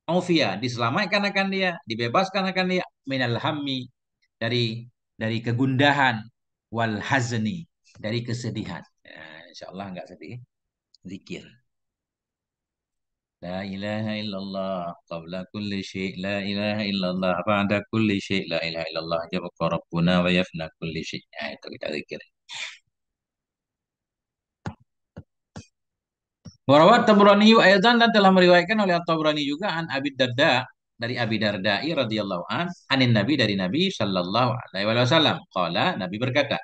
Aufia diselamatkan akan dia, dibebaskan akan dia minal hammi, dari kegundahan, wal hazni, dari kesedihan. Ya, insya Allah nggak sedih. Zikir. La ilaha illallah qabla kulli syai', la ilaha illallah ba'da kulli syai', la ilaha illallah jabaka rabbuna wa yafna kulli syai'. Ya, itu kita zikir. Warawat Tabrani ayatan, dan telah meriwayatkan oleh At-Tabrani juga an Abi Darda, dari Abi Dardai radhiyallahu an, anin Nabi, dari Nabi sallallahu alaihi wasallam. Qala, Nabi berkata,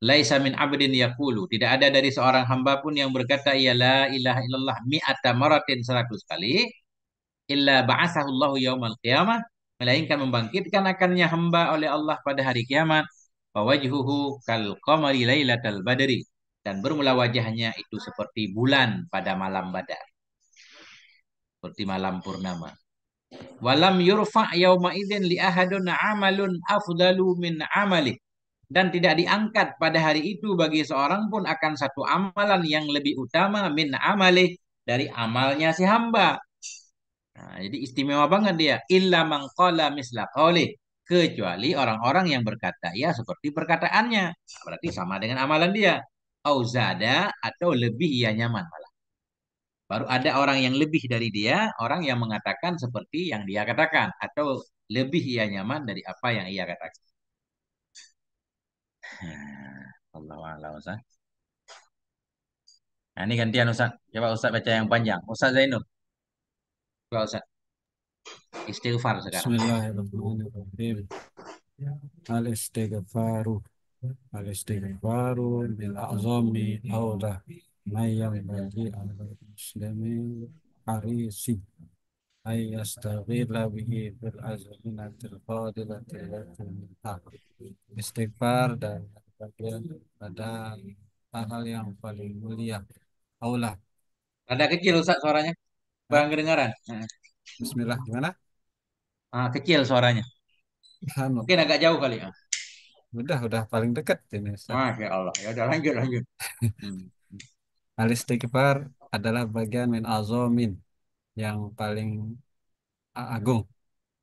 laisa min abdin yaqulu, tidak ada dari seorang hamba pun yang berkata ya la ilaha illallah mi'ata maratin, 100 kali, illa ba'atsahu Allahu yaumal qiyamah, melainkan membangkitkan akannya hamba oleh Allah pada hari kiamat, wa wajhuhu kal qamari lailatal badri, dan bermula wajahnya itu seperti bulan pada malam badar, seperti malam purnama. Walam yurfa yauma idzin li ahadun amalun afdalu min amali, dan tidak diangkat pada hari itu bagi seorang pun akan satu amalan yang lebih utama min amali, dari amalnya si hamba. Nah, jadi istimewa banget dia. Illa man qala misla qaulih, kecuali orang-orang yang berkata ya seperti perkataannya. Nah, berarti sama dengan amalan dia. Auzada, atau lebih ia nyaman malah. Baru ada orang yang lebih dari dia, orang yang mengatakan seperti yang dia katakan, atau lebih ia nyaman dari apa yang ia katakan. Allah Allah Ustaz. Nah, ini gantian Ustaz. Coba Ustaz baca yang panjang. Ustaz Zainul. Coba Ustaz. Istighfar sekarang. Bismillahirrahmanirrahim. Al-istighfaru. Al-istighfaru bil azami audah mayam bagi al-muslimin harisi ay yastaghila bihi bil azminatil fadilatil lati minha. Istighfar dan bagian pada hal-hal yang paling mulia. Aulah. Rada kecil Ustaz suaranya. Hah? Kurang kedengaran. Nah. Bismillah gimana? Kecil suaranya. Anu, Mungkin agak jauh kali. udah paling dekat ini Ustaz. Masya Allah. Ya udah lanjut lanjut. Hmm. Al-istighfar adalah bagian min azomin yang paling agung,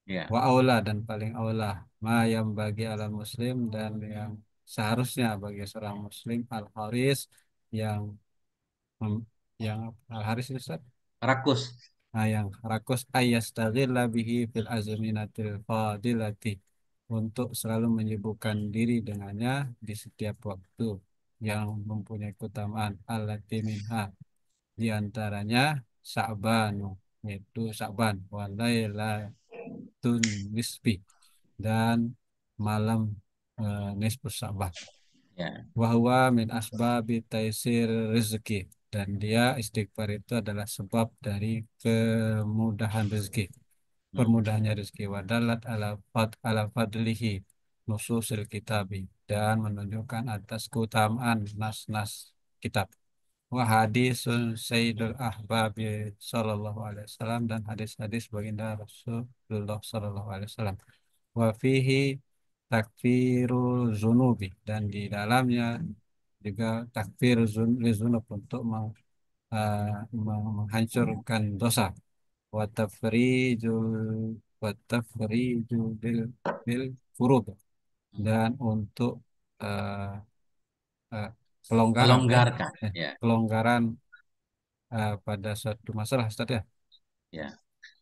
Ya. wa aula dan paling aula, ma yang bagi ala muslim dan yang seharusnya bagi seorang muslim al haris yang mem- yang al haris itu Ustaz? Rakus. Nah, yang rakus ayyastaghilla bihi fil azminatil fadilati, untuk selalu menyibukkan diri dengannya di setiap waktu yang mempunyai keutamaan allati minha, di antaranya Sa'ban, yaitu Sa'ban wa lailatun nisfi, dan malam nisfu Sa'ban. Ya. Wahwa min asbabi taisir rezeki, dan dia istighfar itu adalah sebab dari kemudahan rezeki, Hmm. permudahannya rezeki. Wadalat ala fadlihi nususil kitabi, dan menunjukkan atas keutamaan nas-nas kitab. Wa hadisun sayyidul ahbabi sallallahu alaihi wasallam, dan hadis-hadis baginda Rasulullah sallallahu alaihi wasallam. Wa fihi takfirul zunubi, dan di dalamnya juga takfir zunub, untuk menghancurkan dosa. Wa tafrijul wa tafrijul bil furud, dan untuk eh, eh, kelonggaran ya, Melonggarkan. Ya. kelonggaran pada suatu masalah Ustaz ya. Ya.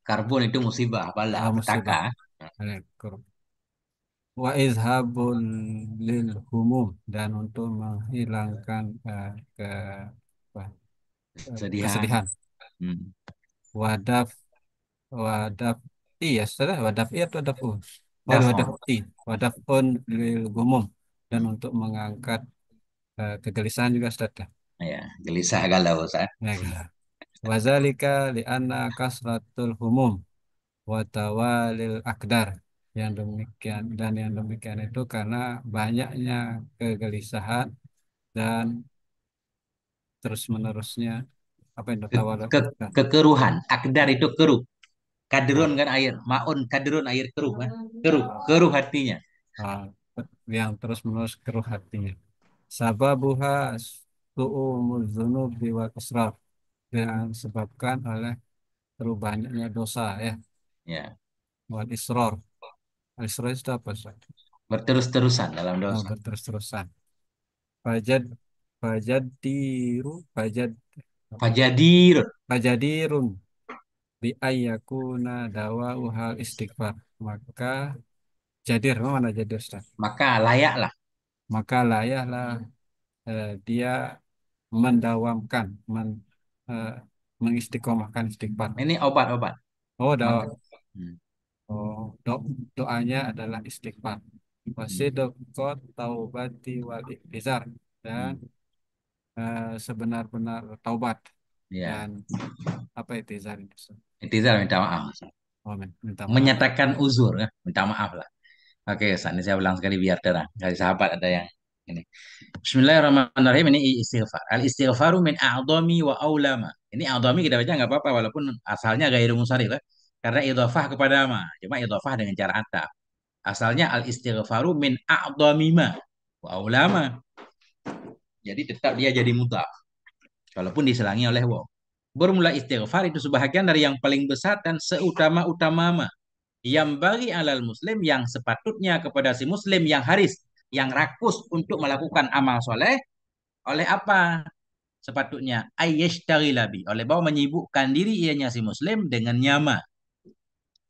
Karbon itu musibah, bala, petaka. Musibah. Wa izhabul lil humum, dan untuk menghilangkan ke apa, Kesedihan. kesedihan. Hmm. Wadaf wadaf iya sudah wadaf iya atau wadaf oh wadaf Daf'un. wadaf on lil humum, dan Hmm. untuk mengangkat kegelisahan juga Ustaz ya. Ya. Gelisah galau Ustaz. Ya, gitu. Wazalika li'anna kasratul humum wa tawalil akdar, yang demikian itu karena banyaknya kegelisahan dan terus menerusnya apa yang Ke, tertawa. kekeruhan. Akdar itu keruh. Kadrun Ah, kan air. Maun kadrun air keruh kan. Keruh. Keruh hatinya. ah, yang terus menerus keruh hatinya. Sababuha su'umul dzunubi wal israr, yang disebabkan oleh terlalu banyaknya dosa ya, Ya. wal israr. Al israr itu apa, Ustaz? Berterus-terusan dalam Oh, dosa. berterus-terusan. Fajad fajadiru fajad apa? Fajadir. Fajadirun bi ayyakuna dawa'u hal istighfar. Maka jadir, mana jadir, Ustaz? Maka layaklah. Maka layaklah dia mendawamkan, eh, mengistiqomahkan istighfar. Ini obat-obat. Oh, Maka. dawa. Hmm. Oh, doanya adalah istighfar. Hmm. Wasidqot taubati wal iktizar, dan Hmm. sebenar-benar taubat Ya. dan apa iktizar itu? Intizar minta maaf. Oh, minta maaf. Menyatakan uzur. Ya. Minta maaf lah. Oke, saat ini saya ulang sekali biar terang. Dari sahabat ada yang ini. Bismillahirrahmanirrahim. Ini istighfar. Al istighfaru min a'dhami wa aulama. Ini a'dhami kita baca nggak apa-apa walaupun asalnya gairu musharif ya. Karena idhafah kepada ma. Cuma idhafah dengan cara ataf. Asalnya al istighfaru min a'dhami ma wa aulama. Jadi tetap dia jadi mudhaf walaupun diselangi oleh waw. Bermula istighfar itu sebahagian dari yang paling besar dan seutama-utama ma. Yang bagi alal muslim yang sepatutnya kepada si muslim yang haris, yang rakus untuk melakukan amal soleh, oleh apa? Sepatutnya ayyashtaghilabi, oleh bahwa menyibukkan diri ianya si muslim dengan nyama,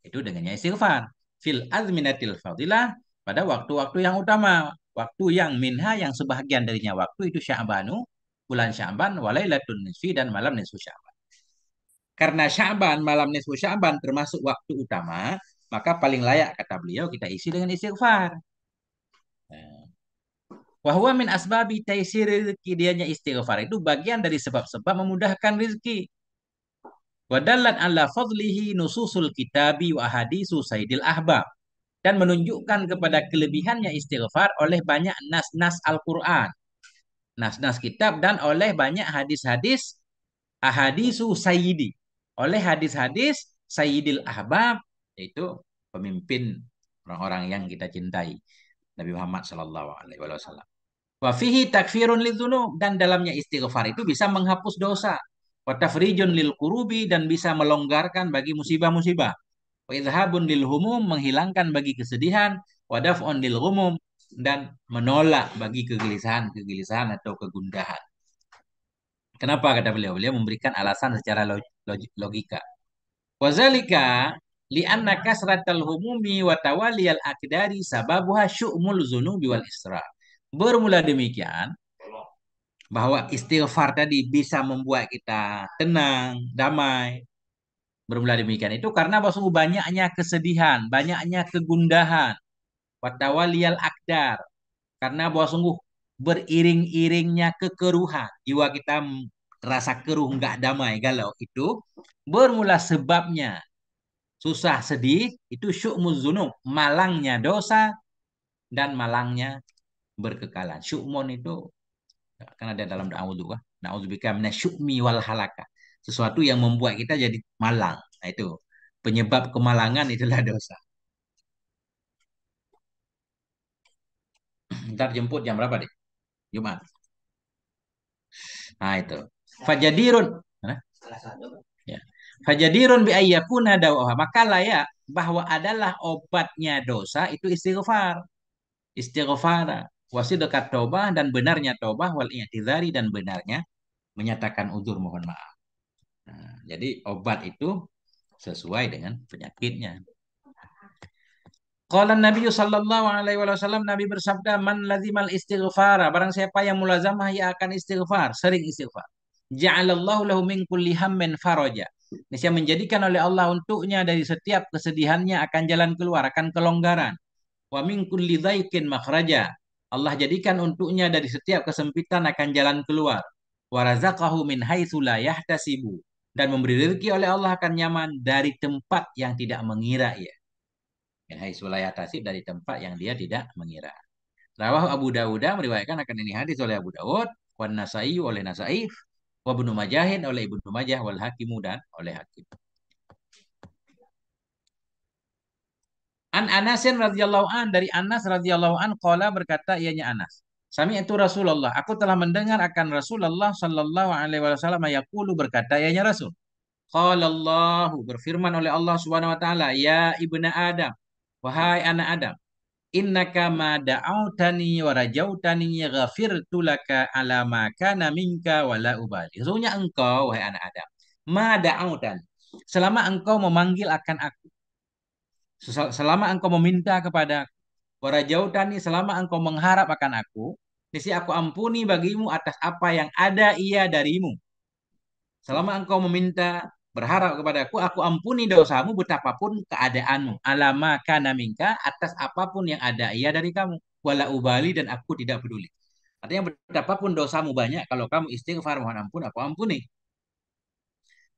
itu dengannya istighfar. Fil azminatil fadilah, pada waktu-waktu yang utama, waktu yang minha yang sebahagian darinya waktu itu Sya'banu, bulan Sya'ban, walailatun nisfi dan malam nisfu Sya'ban. Karena Sya'ban, malam nisfu Sya'ban termasuk waktu utama, maka paling layak kata beliau kita isi dengan istighfar. Wahwa min asbabi taisir rizki, dianya istighfar itu bagian dari sebab-sebab memudahkan rizki. Wadallat ala fadlihi nususul kitabi wa hadisu sayyidil ahbab. Dan menunjukkan kepada kelebihannya istighfar oleh banyak nas-nas Al-Quran. Nas-nas kitab dan oleh banyak hadis-hadis ahadisu sayyidi. Oleh hadis-hadis sayyidil ahbab, yaitu pemimpin orang-orang yang kita cintai. Nabi Muhammad Sallallahu Alaihi Wasallam. Wa fihi takfirun lidzunub, dan dalamnya istighfar itu bisa menghapus dosa. Wa tafrijun lil kurubi, dan bisa melonggarkan bagi musibah-musibah. Wa idhabun lil humum, menghilangkan bagi kesedihan. Wa daf'un lil humum, dan menolak bagi kegelisahan atau kegundahan. Kenapa kata beliau? Beliau memberikan alasan secara logika. Wazalika li'anna kasratal humumi wa tawaliyal akdari sababuha syu'mul zunubi wal isra. Bermula demikian bahwa istighfar tadi bisa membuat kita tenang, damai. Bermula demikian itu karena bahwa sungguh banyaknya kesedihan, banyaknya kegundahan, watawaliyal akdar. Karena bahwa sungguh beriring-iringnya kekeruhan, jiwa kita rasa keruh, nggak damai, galau itu bermula sebabnya susah sedih itu syu'muz zunub, malangnya dosa dan malangnya berkekalan. Syu'mun itu kan ada dalam doa, na'udzubika minasyu'mi wal halaka. Sesuatu yang membuat kita jadi malang. Nah, itu penyebab kemalangan itulah dosa. Ntar jemput jam berapa deh? Jumat. Nah, itu. Fajadirun. Mana? Ya. Fajadirun bi ayyakuna dawa. Maka layak bahwa adalah obatnya dosa itu istighfar. Istighfar. Wasidakat taubah, dan benarnya taubah, wal i'tizari, dan benarnya menyatakan uzur mohon maaf. Nah, jadi obat itu sesuai dengan penyakitnya. Qala Nabi sallallahu alaihi wasallam, Nabi bersabda, man lazimal istighfara, barang siapa yang mulazamah ia akan istighfar, sering istighfar. Ja'alallahu lahu min kulli hammin faraja. Niscaya menjadikan oleh Allah untuknya dari setiap kesedihannya akan jalan keluar, akan kelonggaran. Wa min kulli dhaiqin makhraja. Allah jadikan untuknya dari setiap kesempitan akan jalan keluar. Wa razaqahu min haitsu la yahtasibu. Dan memberi rezeki oleh Allah akan nyaman dari tempat yang tidak mengira ia. Min haitsu la yahtasib, dari tempat yang dia tidak mengira. Rawahu Abu Dawud, meriwayatkan akan ini hadis oleh Abu Dawud, wan Nasai oleh Nasai, wa Ibnu Majahin oleh Ibnu Majah, wal Hakimu dan oleh Hakim. An Anasin radhiyallahu an, dari Anas radhiyallahu an qala, berkata ianya Anas, sami'tu Rasulullah, aku telah mendengar akan Rasulullah sallallahu alaihi wasallam yaqulu, berkata ianya Rasul. Qala Allahu, berfirman oleh Allah Subhanahu wa taala, ya ibna Adam, wahai anak Adam, innaka ma da'autani wa rajautani ghafirtu laka ala ma kana minka wala ubali. Sesungguhnya engkau, wahai anak Adam, ma da'autani, selama engkau memanggil akan aku, selama engkau meminta kepada aku, wa rajautani, selama engkau mengharap akan aku, niscaya aku ampuni bagimu atas apa yang ada ia darimu. Selama engkau meminta, berharap kepadaku, aku ampuni dosamu betapapun keadaanmu. Alama kana minka, atas apapun yang ada ia dari kamu. Wala ubali, dan aku tidak peduli. Artinya betapapun dosamu banyak, kalau kamu istighfar mohon ampun, aku ampuni.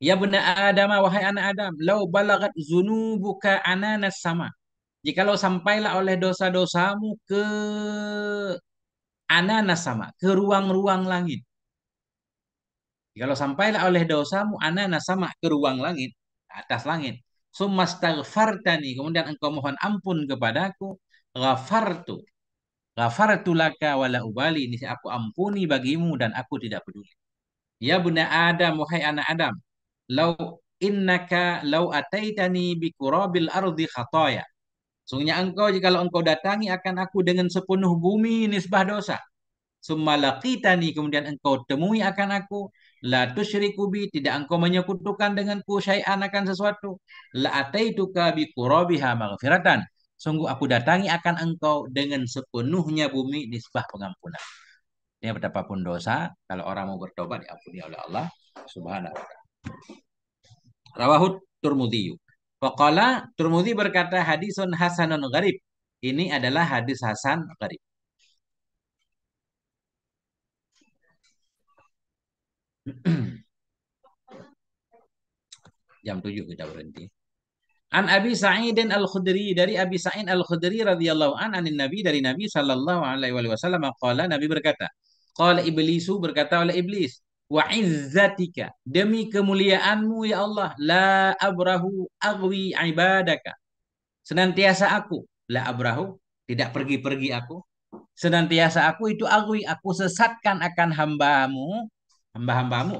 Ya bena Adam, wahai anak Adam, lau balagat zunubuka ananas sama. Jikalau sampailah oleh dosa-dosamu ke ananas sama, ke ruang-ruang langit. Kalau sampailah oleh dosamu anana sama ke ruang langit, atas langit. Summastaghfartani, kemudian engkau mohon ampun kepadaku, ghafartu. Ghafartu laka wala ubali, ini aku ampuni bagimu dan aku tidak peduli. Ya buna Adam, wahai anak Adam, lau ataitani bi qurabil ardi khataya. Sungguhnya engkau, jikalau engkau datangi akan aku dengan sepenuh bumi nisbah dosa. Summa laqitani, kemudian engkau temui akan aku, la tusyriku bi, tidak engkau menyekutukan denganku syai'an akan sesuatu, la ataituka bi qurabiha maghfiratan, sungguh aku datangi akan engkau dengan sepenuhnya bumi nisbah pengampunan. Ini betapapun dosa, kalau orang mau bertobat diampuni oleh Allah Subhanahu wa taala. Rawahu Turmudi. Faqala, Turmudi berkata hadisun hasanun gharib. Ini adalah hadis hasan gharib. Jam 7 kita berhenti. An Abi Sa'idin Al-Khudri, dari Abi Sa'id Al-Khudri radhiyallahu an, anin Nabi, dari Nabi sallallahu alaihi wasallam, qala, Nabi berkata, qala iblisu, berkata oleh iblis, wa izzatika, demi kemuliaanmu ya Allah, la abrahu aghwi ibadaka, senantiasa aku, la abrahu, tidak pergi-pergi aku, senantiasa aku itu aghwi, aku sesatkan akan hamba-hambamu,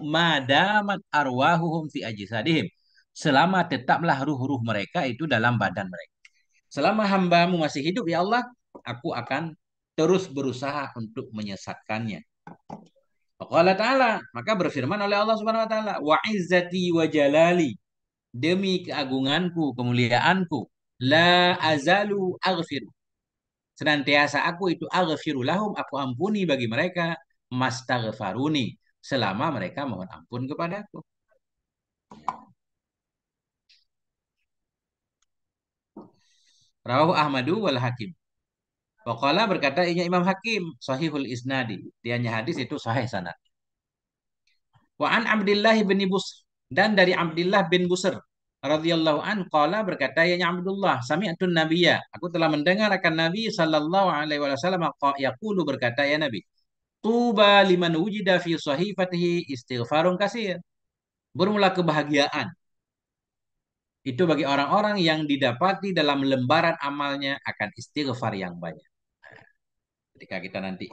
madamat arwahuhum fi ajsadihim, selama tetaplah ruh-ruh mereka itu dalam badan mereka. Selama hambamu masih hidup ya Allah, aku akan terus berusaha untuk menyesatkannya. Allah Ta'ala, maka berfirman oleh Allah Subhanahu wa taala, wa izzati wa jalali, demi keagunganku, kemuliaanku, la azalu aghfir, senantiasa aku itu aghfiru lahum, aku ampuni bagi mereka, mastaghfaruni, selama mereka mohon ampun kepadaku. Rawahu Ahmadu wal Hakim. Waqala, berkata inya Imam Hakim, sahihul isnadi, dianya hadis itu sahih sanad. Wa an Abdullah bin Busr, dan dari Abdullah bin Busr radhiyallahu an qala, berkata ianya Abdullah, sami'tun nabiyya, aku telah mendengar akan Nabi sallallahu alaihi wasallam yaqulu, berkata ya Nabi, tuba liman wujida fi sahifatihi istighfarun katsir. Bermula kebahagiaan itu bagi orang-orang yang didapati dalam lembaran amalnya akan istighfar yang banyak. Ketika kita nanti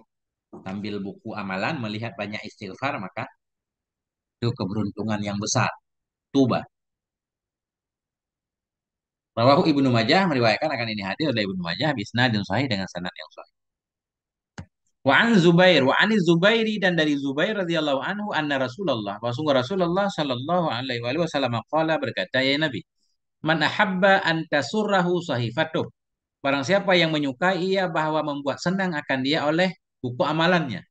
ambil buku amalan melihat banyak istighfar, maka itu keberuntungan yang besar. Tuba. Rawahu Ibnu Majah, meriwayatkan akan ini hadis oleh Ibnu Majah bisnadin sahih, dengan sanad yang sahih. Wa an Zubair, wa ani Zubairi, dan dari Zubair radhiyallahu anhu, anna Rasulullah, bahwa Rasulullah sallallahu alaihi wasallam qala, berkata ya Nabi, man ahabba an tasurrahu sahifatuh, barang siapa yang menyukai ia bahwa membuat senang akan dia oleh buku amalannya.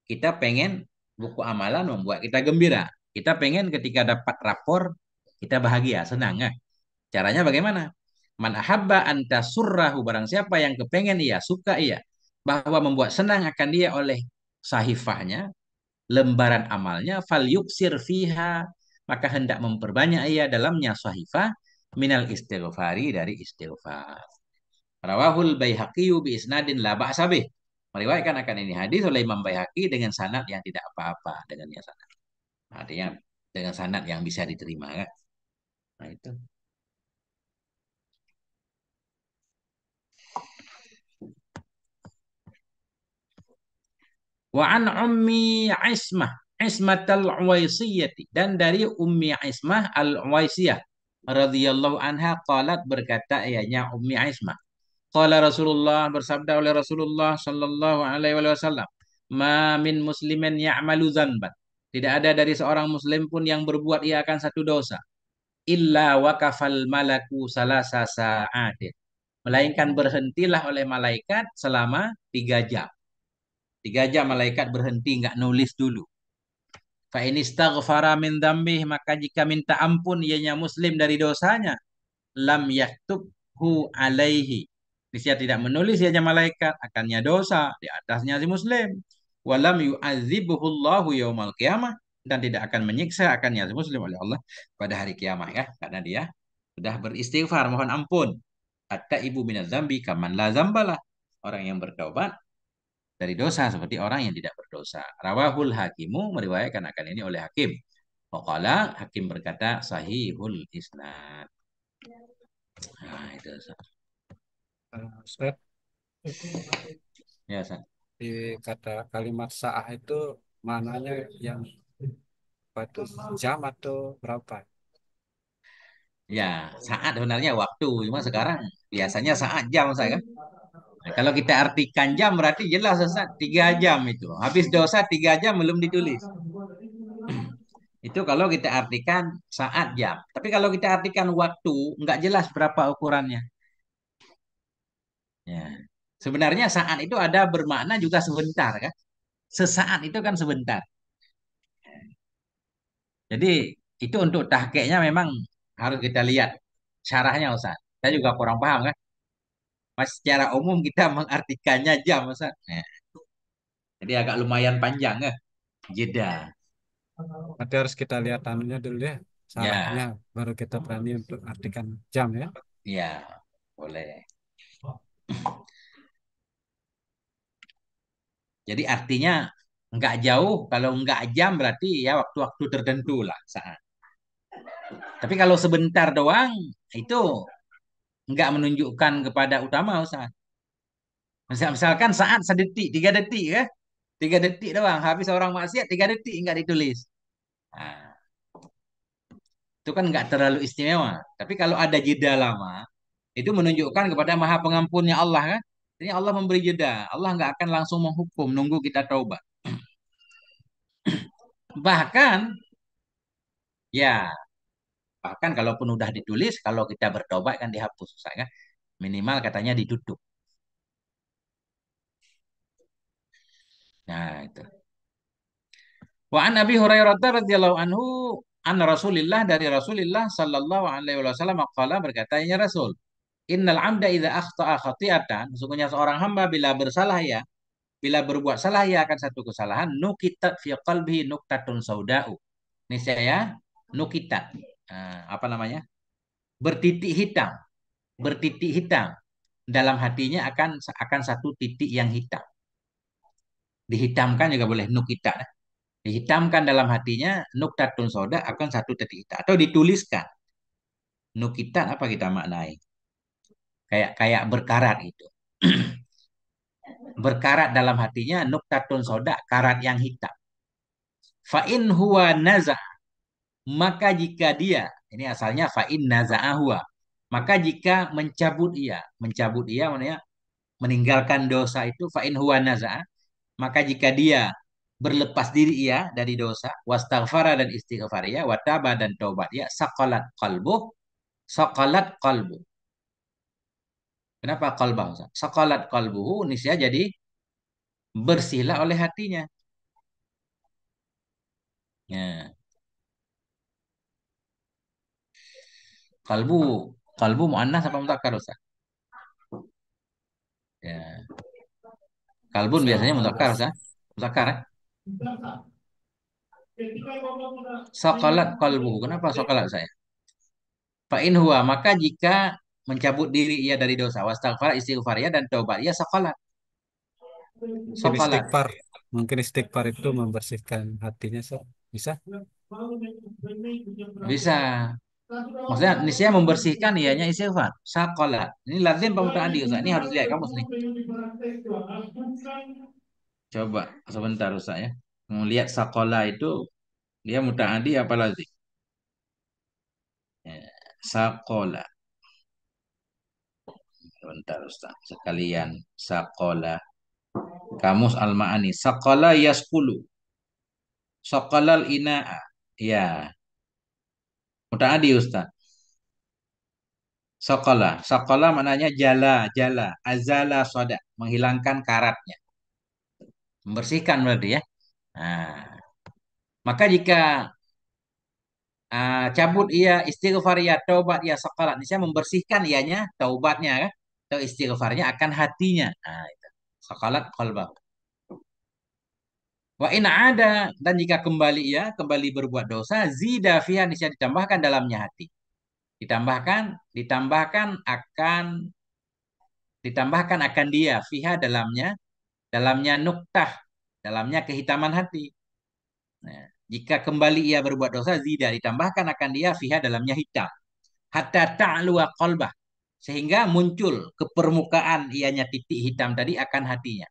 Kita pengen buku amalan membuat kita gembira. Kita pengen ketika dapat rapor kita bahagia, senang. Nah, caranya bagaimana? Man ahabba an tasurrahu, barang siapa yang kepengen ia, suka ia bahwa membuat senang akan dia oleh sahifahnya, lembaran amalnya, fal yuksir fiha, maka hendak memperbanyak ia dalamnya sahifah, minal istighfari, dari istighfar. Rawahul Baihaqi bi isnadin la ba'sa bih. Meriwayatkan akan ini hadis oleh Imam Baihaqi dengan sanad yang tidak apa-apa dengannya sanad. Artinya dengan sanad yang bisa diterima kan. Nah itu. Wa an ummi Ismah, Ismatal Uwaisiyati, dan dari Ummi Ismah Al-Uwaisiyah radhiyallahu anha qalat, berkata ianya Ummi Ismah. Qala Rasulullah, bersabda oleh Rasulullah sallallahu alaihi wasallam, "Ma min muslimin ya'malu dzanban." Tidak ada dari seorang muslim pun yang berbuat ia akan satu dosa, illa waqafal malaku salasa sa'atin. Melainkan berhentilah oleh malaikat selama 3 jam. 3 jam malaikat berhenti, nggak nulis dulu. Fa in istaghfara min dzambih, maka jika minta ampun ianya muslim dari dosanya, lam yaktubhu alaihi. Dia tidak menulis ianya malaikat akannya dosa di atasnya si muslim. Walam yu'adzibuhu Allahu yaumal qiyamah, dan tidak akan menyiksa akannya si muslim oleh Allah pada hari kiamat ya, karena dia sudah beristighfar mohon ampun. Hatta ibu minaz zambi kaman la zambalah. Orang yang bertaubat dari dosa seperti orang yang tidak berdosa. Rawahul Hakimu, meriwayatkan akan ini oleh Hakim. Waqala, Hakim berkata sahihul isnad. Nah, itu. Ustaz, Ya, San. di kata kalimat sa'ah itu maknanya yang apa itu jam atau berapa? Ya, saat sebenarnya waktu. Cuma sekarang biasanya saat jam saya kan. Nah, kalau kita artikan jam berarti jelas Ustaz, 3 jam itu. Habis dosa 3 jam belum ditulis. Itu kalau kita artikan saat jam. Tapi kalau kita artikan waktu, nggak jelas berapa ukurannya. Ya. Sebenarnya saat itu ada bermakna juga sebentar kan. Sesaat itu kan sebentar. Jadi itu untuk tahqiqnya memang harus kita lihat syarahnya Ustaz. Saya juga kurang paham kan. Mas secara umum kita mengartikannya jam Ustaz. Ya. Jadi agak lumayan panjang ya. Jeda. Berarti harus kita lihat anunya dulu ya, Ya, sarahnya, baru kita berani untuk artikan jam ya. ya, boleh. Jadi artinya nggak jauh, kalau nggak jam berarti ya waktu-waktu tertentu lah saat. Tapi kalau sebentar doang itu nggak menunjukkan kepada utama Ustaz. Misalkan saat sedetik, 3 detik ya. 3 detik doang. Habis orang maksiat 3 detik nggak ditulis. Nah, itu kan nggak terlalu istimewa. Tapi kalau ada jeda lama, itu menunjukkan kepada Maha Pengampunnya Allah kan. Ini Allah memberi jeda. Allah nggak akan langsung menghukum, nunggu kita taubat. Bahkan, ya, bahkan kalaupun udah ditulis, kalau kita bertobat kan dihapus, kan? Minimal katanya ditutup. Nah, itu. Wa an Abi Hurairah radhiyallahu anhu an Rasulillah, dari Rasulillah sallallahu alaihi wasallam qala, berkatanya Rasul, innal abda idza akhta'a khati'atan, sesungguhnya seorang hamba bila bersalah ya, bila berbuat salah ya akan satu kesalahan, nukitat fi qalbihi nuktatun sauda'u. Ini saya nukitat. Apa namanya? Bertitik hitam, bertitik hitam dalam hatinya akan satu titik yang hitam. Dihitamkan juga boleh nukitat. Dihitamkan dalam hatinya nuktatun soda akan satu titik hitam, atau dituliskan. Nukitat apa kita maknai? Kayak kayak berkarat itu. Berkarat dalam hatinya nuktatun soda, karat yang hitam. Fa'in huwa naza, maka jika dia, ini asalnya fa'in naza'ahua, maka jika mencabut ia maknanya meninggalkan dosa itu, fa'in huwa naza, maka jika dia berlepas diri ia dari dosa, wastaghfara dan istighfar ia, wataba dan taubat ia, saqalat qalbu. Kenapa qalbah? Saqalat qalbuhu, niscaya jadi bersihlah oleh hatinya. Ya, kalbu, kalbu muannas apa mudzakkar Ustaz? Ya, kalbun biasanya mudzakkar Ustaz. Mudzakkar ya? Saqalat qalbuhu. Kenapa saqalat saya? Fa in huwa, maka jika mencabut diri ia dari dosa. Wastaghfar istighfar ia dan taubat ia saqalat. Mungkin Saqalat. istighfar. Mungkin istighfar itu membersihkan hatinya, so. Bisa? Bisa. Maksudnya niscaya membersihkan ianya istighfar. Saqalat. Ini lazim apa mutaaddi Ustaz? Ini harus lihat kamus nih. Coba sebentar Ustaz ya. Melihat saqala itu dia mutaaddi apa lazim? Ya, Saqala. Sebentar Ustaz. Sekalian saqala. Kamus al-ma'ani. Saqala yaskulu. Saqalal ina'a. Ya, mutaaddi Ustaz. Saqala. Saqala maknanya jala, jala. Azala soda. Menghilangkan karatnya. Membersihkan berarti ya. Nah, maka jika cabut ia istighfar ia taubat ia saqalat, saya membersihkan ianya taubatnya kan atau istighfarnya akan hatinya. Nah, itu. Saqalat qalbah. Wa in ada dan jika kembali ia kembali berbuat dosa zida fiha niscaya ditambahkan dalamnya hati. Ditambahkan ditambahkan akan ditambahkan akan dia fiha dalamnya nuktah dalamnya kehitaman hati. Nah, jika kembali ia berbuat dosa, zida ditambahkan akan dia fiha dalamnya hitam. Hatta ta'luwa qalbah. Sehingga muncul ke permukaan ianya titik hitam tadi akan hatinya.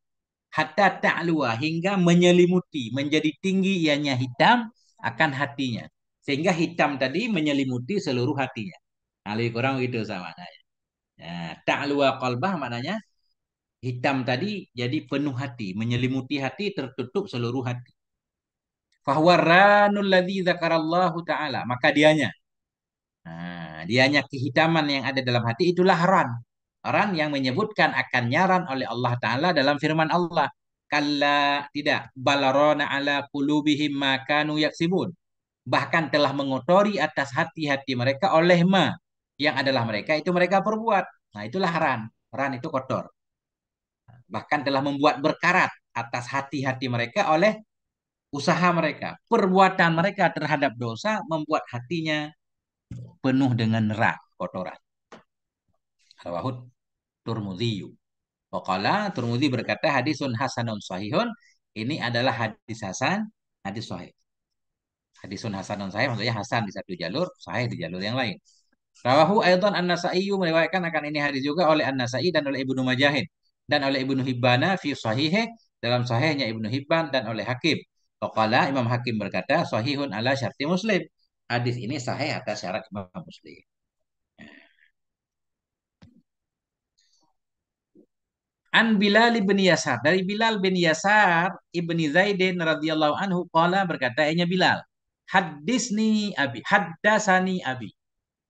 Hatta ta'luwa hingga menyelimuti, menjadi tinggi ianya hitam akan hatinya. Sehingga hitam tadi menyelimuti seluruh hatinya. Nah, lebih kurang begitu sama. Nah, ta'luwa qalbah maknanya hitam tadi jadi penuh hati, menyelimuti hati, tertutup seluruh hati. Fahwarranul ladzi dzakarallahu taala, maka dianya. Nah, dianya kehitaman yang ada dalam hati itulah ran. Ran yang menyebutkan akan nyaran oleh Allah taala dalam firman Allah. Kalla tidak balarona ala qulubihim ma kanu yaksibun. Bahkan telah mengotori atas hati-hati mereka oleh ma yang adalah mereka itu mereka perbuat. Nah, itulah ran. Ran itu kotor. Bahkan telah membuat berkarat atas hati-hati mereka oleh usaha mereka, perbuatan mereka terhadap dosa membuat hatinya penuh dengan rak, kotoran. Rawahud Turmudzi. Waqala Turmudzi berkata hadisun hasanun sahihun. Ini adalah hadis hasan, hadis sahih. Hadisun hasanun sahih maksudnya hasan di satu jalur, sahih di jalur yang lain. Rawahu Aidan An-Nasa'i meriwayatkan akan ini hadis juga oleh An-Nasa'i dan oleh Ibnu Majahid dan oleh Ibnu Hibbana fi sahihih dalam sahihnya Ibnu Hibban dan oleh Hakim. Waqala Imam Hakim berkata sahihun ala syarti Muslim. Hadis ini sahih atas syarat Imam Muslim. An Bilal bin Yasar dari Bilal bin Yasar ibni Zaidin radhiyallahu anhu qala berkata nya Bilal hadisni abi haddasani abi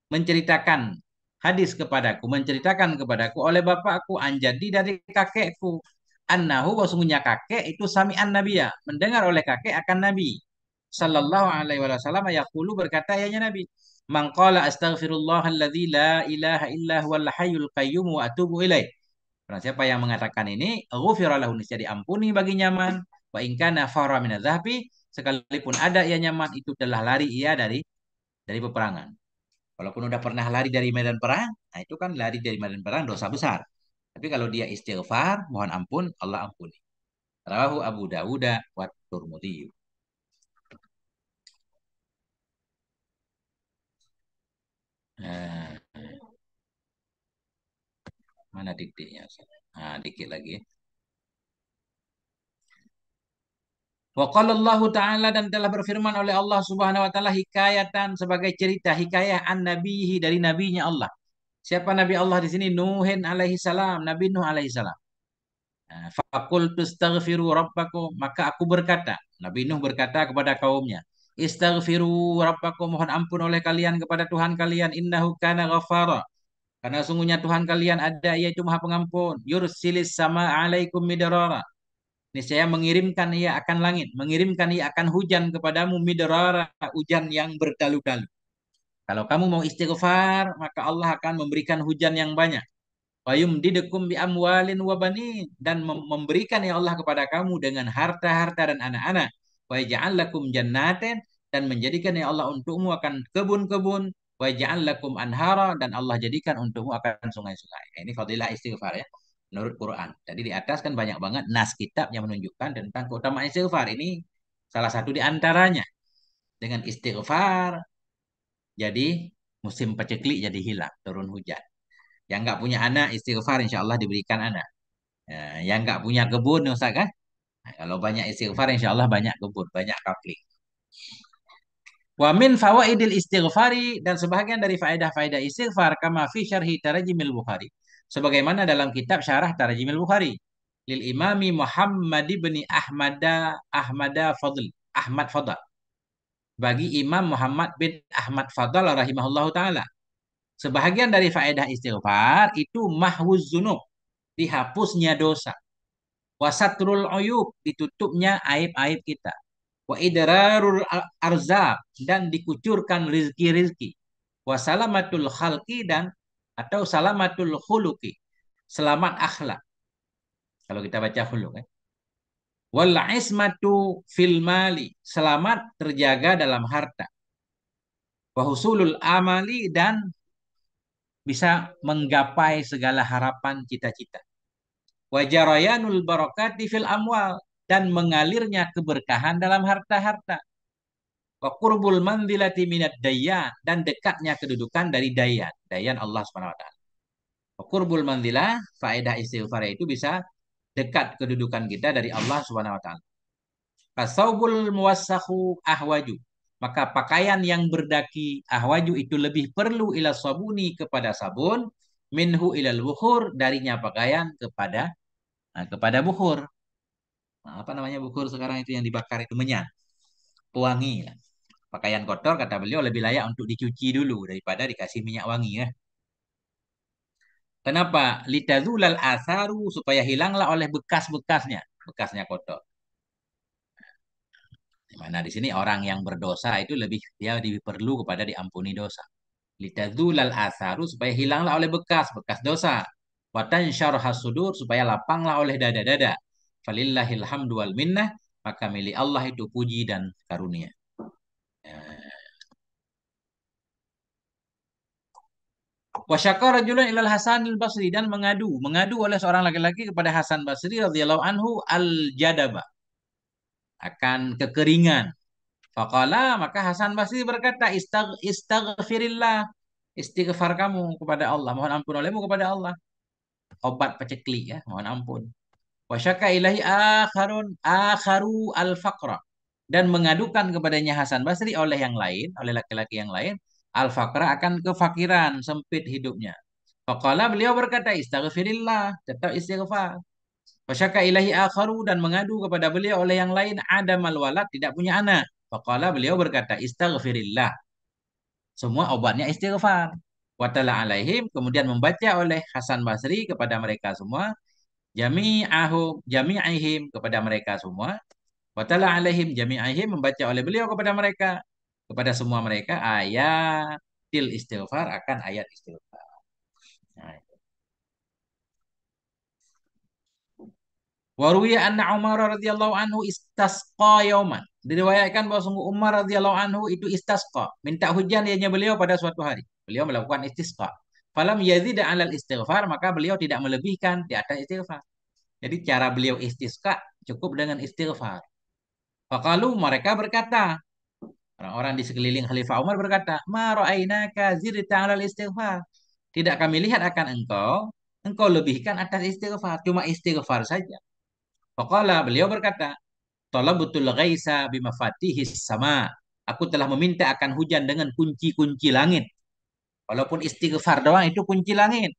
menceritakan hadis kepadaku menceritakan kepadaku oleh bapakku anjadi dari kakekku annahu wasungguhnya kakek itu sami'an nabiya mendengar oleh kakek akan nabi sallallahu alaihi wasallam yaqulu berkata ya nabi man qala astaghfirullahalladzi la ilaha illa huwal hayyul qayyum wa atubu ilaih. Barang siapa yang mengatakan ini, ghufira lahu niscaya diampuni bagi nyaman, wa in kana fara min dzahbi, sekalipun ada ia nyaman itu telah lari ia dari peperangan. Walaupun udah pernah lari dari medan perang, nah itu kan lari dari medan perang dosa besar. Tapi kalau dia istighfar, mohon ampun, Allah ampuni. Rawahu Abu Dawud wa Tirmidzi. Nah, mana diktiknya? Nah, dikit lagi. Wa qala Allah Ta'ala dan telah berfirman oleh Allah Subhanahu wa taala hikayatan sebagai cerita hikayah an nabihi dari nabinya Allah. Siapa nabi Allah di sini? Nuhin alaihi salam, Nabi Nuh alaihi salam. Faqultu astaghfiru rabbakum, maka aku berkata, Nabi Nuh berkata kepada kaumnya, istaghfiru rabbakum, mohon ampun oleh kalian kepada Tuhan kalian, innahu kana ghafara. Karena sungguhnya Tuhan kalian ada yaitu Maha Pengampun. Yursilis sama alaikum midrara. Niscaya mengirimkan ia akan langit, mengirimkan ia akan hujan kepadamu midrara, hujan yang berdalu-dalu. Kalau kamu mau istighfar, maka Allah akan memberikan hujan yang banyak. Wa yumdidukum bi amwalin wa banin dan memberikan ya Allah kepada kamu dengan harta-harta dan anak-anak. Wa yaj'al lakum jannatin dan menjadikan ya Allah untukmu akan kebun-kebun. Wa Waj'al lakum anhara, dan Allah jadikan untukmu akan sungai-sungai. Ini fadilah istighfar ya, menurut Quran. Jadi di atas kan banyak banget nas kitab yang menunjukkan tentang keutamaan istighfar. Ini salah satu di antaranya. Dengan istighfar, jadi musim paceklik jadi hilang, turun hujan. Yang nggak punya anak, istighfar insya Allah diberikan anak. Yang nggak punya kebun, Ustaz kan? Nah, kalau banyak istighfar, insya Allah banyak kebun, banyak kapling. Wa min fawaidil istighfari, dan sebahagian dari faedah-faedah istighfar kama fi syarhi tarjimil Bukhari. Sebagaimana dalam kitab syarah tarjimil Bukhari. Lil imami Muhammad bin Ahmad Fadl. Bagi Imam Muhammad bin Ahmad Fadl rahimahullahu taala. Sebahagian dari faedah istighfar itu mahwuz zunub, dihapusnya dosa. Wasatrul uyub, ditutupnya aib-aib kita. Wa idrarul arzab, dan dikucurkan rizki-rizki. Wa salamatul khalqi, dan atau salamatul khuluqi, selamat akhlak. Kalau kita baca khuluq ya. Wal ismatu fil mali, selamat terjaga dalam harta. Wa husulul amali, dan bisa menggapai segala harapan cita-cita. Wa jarayanul barakati fil amwal, dan mengalirnya keberkahan dalam harta-harta. Wa qurbul manzilati minad dayyan, dan dekatnya kedudukan dari dayyan. Dayyan Allah Subhanahu wa taala. Wa qurbul manzilah, faedah istighfar itu bisa dekat kedudukan kita dari Allah Subhanahu wa taala. Kasaubul muwassakhu ahwaju, maka pakaian yang berdaki ahwaju itu lebih perlu ila sabuni, kepada sabun, minhu ilal bukhur, darinya pakaian kepada bukhur. Nah, apa namanya bukhur sekarang itu yang dibakar itu, menyan, pewangi lah. Pakaian kotor kata beliau lebih layak untuk dicuci dulu daripada dikasih minyak wangi ya. Kenapa? Litazulal asaru, supaya hilanglah oleh bekas-bekasnya, bekasnya kotor. Di mana di sini orang yang berdosa itu dia lebih perlu kepada diampuni dosa. Litazulal asaru, supaya hilanglah oleh bekas dosa. Watan syarhas sudur, supaya lapanglah oleh dada-dada. Falillahil hamdu wal minnah, maka milik Allah itu puji dan karunia. Wasyaka rajulun ilal Hasan al-Basri, dan mengadu oleh seorang laki-laki kepada Hasan Basri radhiyallahu anhu al-jadaba, akan kekeringan. Faqala, maka Hasan Basri berkata, istaghfirillah, istighfar kamu kepada Allah, mohon ampun olehmu kepada Allah. Obat paceklik ya, mohon ampun. Wasyaka ilahi akharu al-faqra, dan mengadukan kepadanya Hasan Basri oleh yang lain, oleh laki-laki yang lain, al-faqra, akan kefakiran, sempit hidupnya. Faqala, beliau berkata, istaghfirillah, tetap istighfar. Wasyaka ilahi akharu, dan mengadu kepada beliau oleh yang lain, adamal walad, tidak punya anak. Faqala, beliau berkata, istaghfirillah. Semua obatnya istighfar. Watala alaihim, kemudian membaca oleh Hasan Basri kepada mereka semua, jami'ihim, kepada mereka semua. Watala alaihim jami'ihim, membaca oleh beliau kepada mereka, kepada semua mereka, ayat til istighfar, akan ayat istighfar. Nah, Waruya anna Umar radhiyallahu anhu istasqa yauman. Diriwayatkan bahwa sungguh Umar radhiyallahu anhu itu istasqa, minta hujan ianya beliau pada suatu hari. Beliau melakukan istisqa. Falam yazid 'alal istighfar, maka beliau tidak melebihkan di atas istighfar. Jadi cara beliau istisqa cukup dengan istighfar. Faqalu, mereka berkata, orang-orang di sekeliling Khalifah Umar berkata, ma ra'ainaka zidta 'alal istighfar. Tidak kami lihat akan engkau lebihkan atas istighfar, cuma istighfar saja. Faqala, beliau berkata, talabutul ghaisa bimafatihis sama. Aku telah meminta akan hujan dengan kunci-kunci langit. Walaupun istighfar doang itu kunci langit.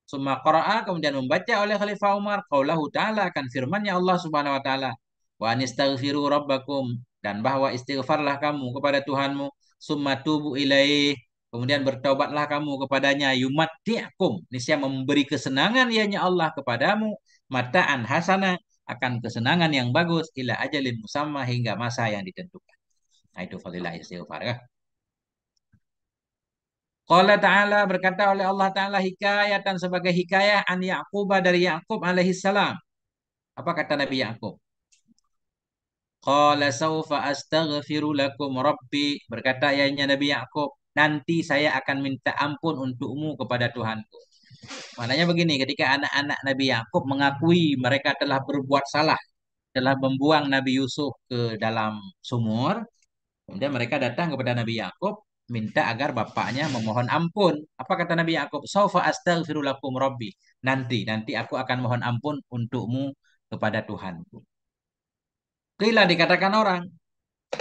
Summa qara'a, kemudian membaca oleh Khalifah Umar qaulahu ta'ala, akan firman-Nya Allah Subhanahu wa taala, wa anistaghfiru rabbakum, dan bahwa istighfarlah kamu kepada Tuhanmu, summa tubu ilaih, kemudian bertaubatlah kamu kepadanya, yumatti'kum, niscaya memberi kesenangan ianya Allah kepadamu, mataan hasana, akan kesenangan yang bagus, ila ajalin musamma, hingga masa yang ditentukan. Nah, itu fadilah istighfar ya. Qala ta'ala, berkata oleh Allah Ta'ala, hikayatan, sebagai hikayah, an Ya'qub, dari Ya'qub alaihi salam. Apa kata Nabi Ya'qub? Qala saufa astaghfiru lakum rabbi, berkata ayahnya Nabi Ya'qub, nanti saya akan minta ampun untukmu kepada Tuhanku. Maknanya begini, ketika anak-anak Nabi Yakub mengakui mereka telah berbuat salah, telah membuang Nabi Yusuf ke dalam sumur, kemudian mereka datang kepada Nabi Yakub minta agar bapaknya memohon ampun. Apa kata Nabi Yakub? Saufa astaghfiru lakum rabbi. Nanti aku akan mohon ampun untukmu kepada Tuhanku. Qila dikatakan orang,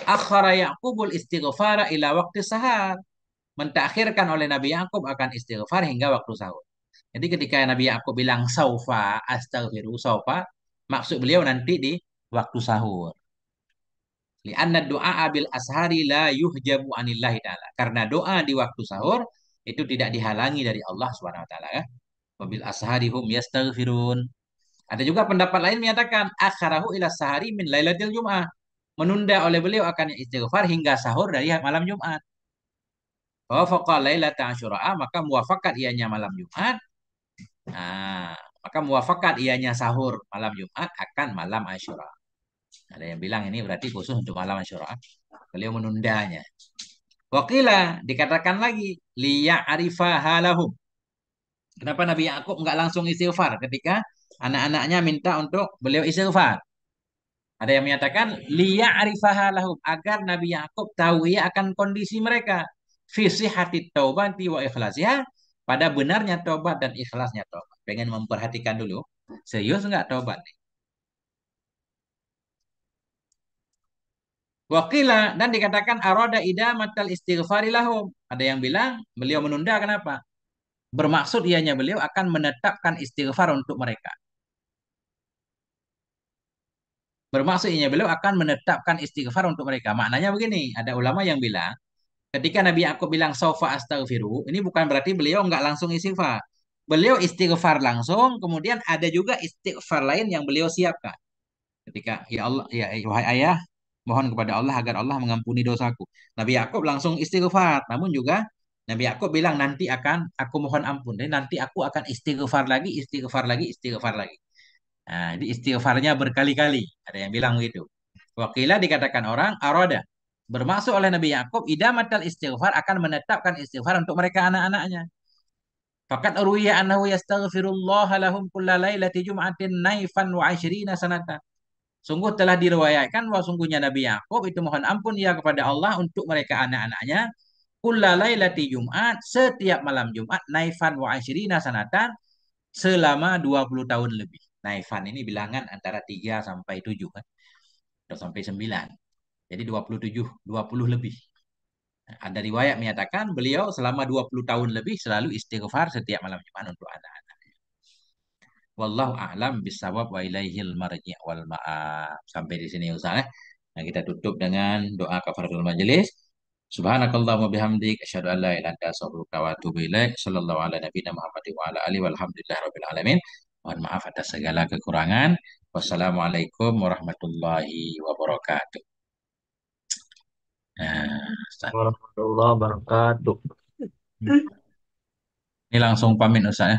akhara Yaqubul istighfara ila waktu sahar. Mentakhirkan oleh Nabi Yakub akan istighfar hingga waktu sahur. Jadi ketika Nabi Yakub bilang saufa astaghfiru saufa, maksud beliau nanti di waktu sahur. Lianna doa bil ashari la yuhjabu anillahi ta'ala. Karena doa di waktu sahur itu tidak dihalangi dari Allah Subhanahu wa taala ya. Wabil ashari hum yastaghfirun. Ada juga pendapat lain menyatakan akharahu ila sahari min lailatul jum'ah. Menunda oleh beliau akan istighfar hingga sahur dari malam Jumat. Wafaqa lailata asyura, maka muafakat ianya malam Jumat. Nah, maka muafakat ianya sahur malam Jumat akan malam Asyura. Ada yang bilang ini berarti khusus untuk malam Asyura. Beliau menundanya. Wakila dikatakan lagi liya arifa halahum. Kenapa Nabi Yakub nggak langsung istighfar ketika anak-anaknya minta untuk beliau istighfar? Ada yang menyatakan liya arifa halahum agar Nabi Yakub tahu ia akan kondisi mereka. Fi hati taubati wa ikhlasiha, pada benarnya taubat dan ikhlasnya taubat. Pengen memperhatikan dulu, serius nggak taubat? Wakila dan dikatakan aroda idamatal istighfari lahum. Ada yang bilang beliau menunda kenapa? Bermaksud ianya beliau akan menetapkan istighfar untuk mereka. Bermaksud ianya beliau akan menetapkan istighfar untuk mereka. Maknanya begini, ada ulama yang bilang ketika Nabi Yakub bilang saufa astaghfiru, ini bukan berarti beliau nggak langsung istighfar. Beliau istighfar langsung, kemudian ada juga istighfar lain yang beliau siapkan. Ketika ya Allah, ya wahai ayah, mohon kepada Allah agar Allah mengampuni dosaku. Nabi Yakub langsung istighfar, namun juga Nabi Yakub bilang nanti akan aku mohon ampun, dan nanti aku akan istighfar lagi, istighfar lagi, istighfar lagi. Nah, jadi istighfarnya berkali-kali. Ada yang bilang begitu. Wakilah dikatakan orang aroda. Bermaksud oleh Nabi Yakub idamatal istighfar akan menetapkan istighfar untuk mereka anak-anaknya. Fakat urwiya annahu yastaghfirullah lahum kulla lailati jum'atin naifan wa 20 sanatan. Sungguh telah diriwayatkan bahwa sungguhnya Nabi Yakub itu mohon ampun ya kepada Allah untuk mereka anak-anaknya kulla lailati Jumat, setiap malam Jumat naifan wa 20 sanatan, selama 20 tahun lebih. Naifan ini bilangan antara 3 sampai 7 kan. Atau sampai 9. Jadi 27, 20 lebih. Ada riwayat menyatakan beliau selama 20 tahun lebih selalu istighfar setiap malam Jumat untuk anak-anak. Wallahu a'lam bisawab wa ilaihil marji' wal ma'ab. Sampai di sini Ustaz. Nah, kita tutup dengan doa kafaratul majelis. Subhanakallahumma bihamdik asyhadu an la ilaha illa anta astaghfiruka wa atubu ilaik. Sallallahu ala nabiyina Muhammad wa ala alihi walhamdulillahi rabbil alamin. Mohon maaf atas segala kekurangan. Wassalamualaikum warahmatullahi wabarakatuh. Nah, Ustaz. Warahmatullahi wabarakatuh. Ini langsung pamit Ustaz ya.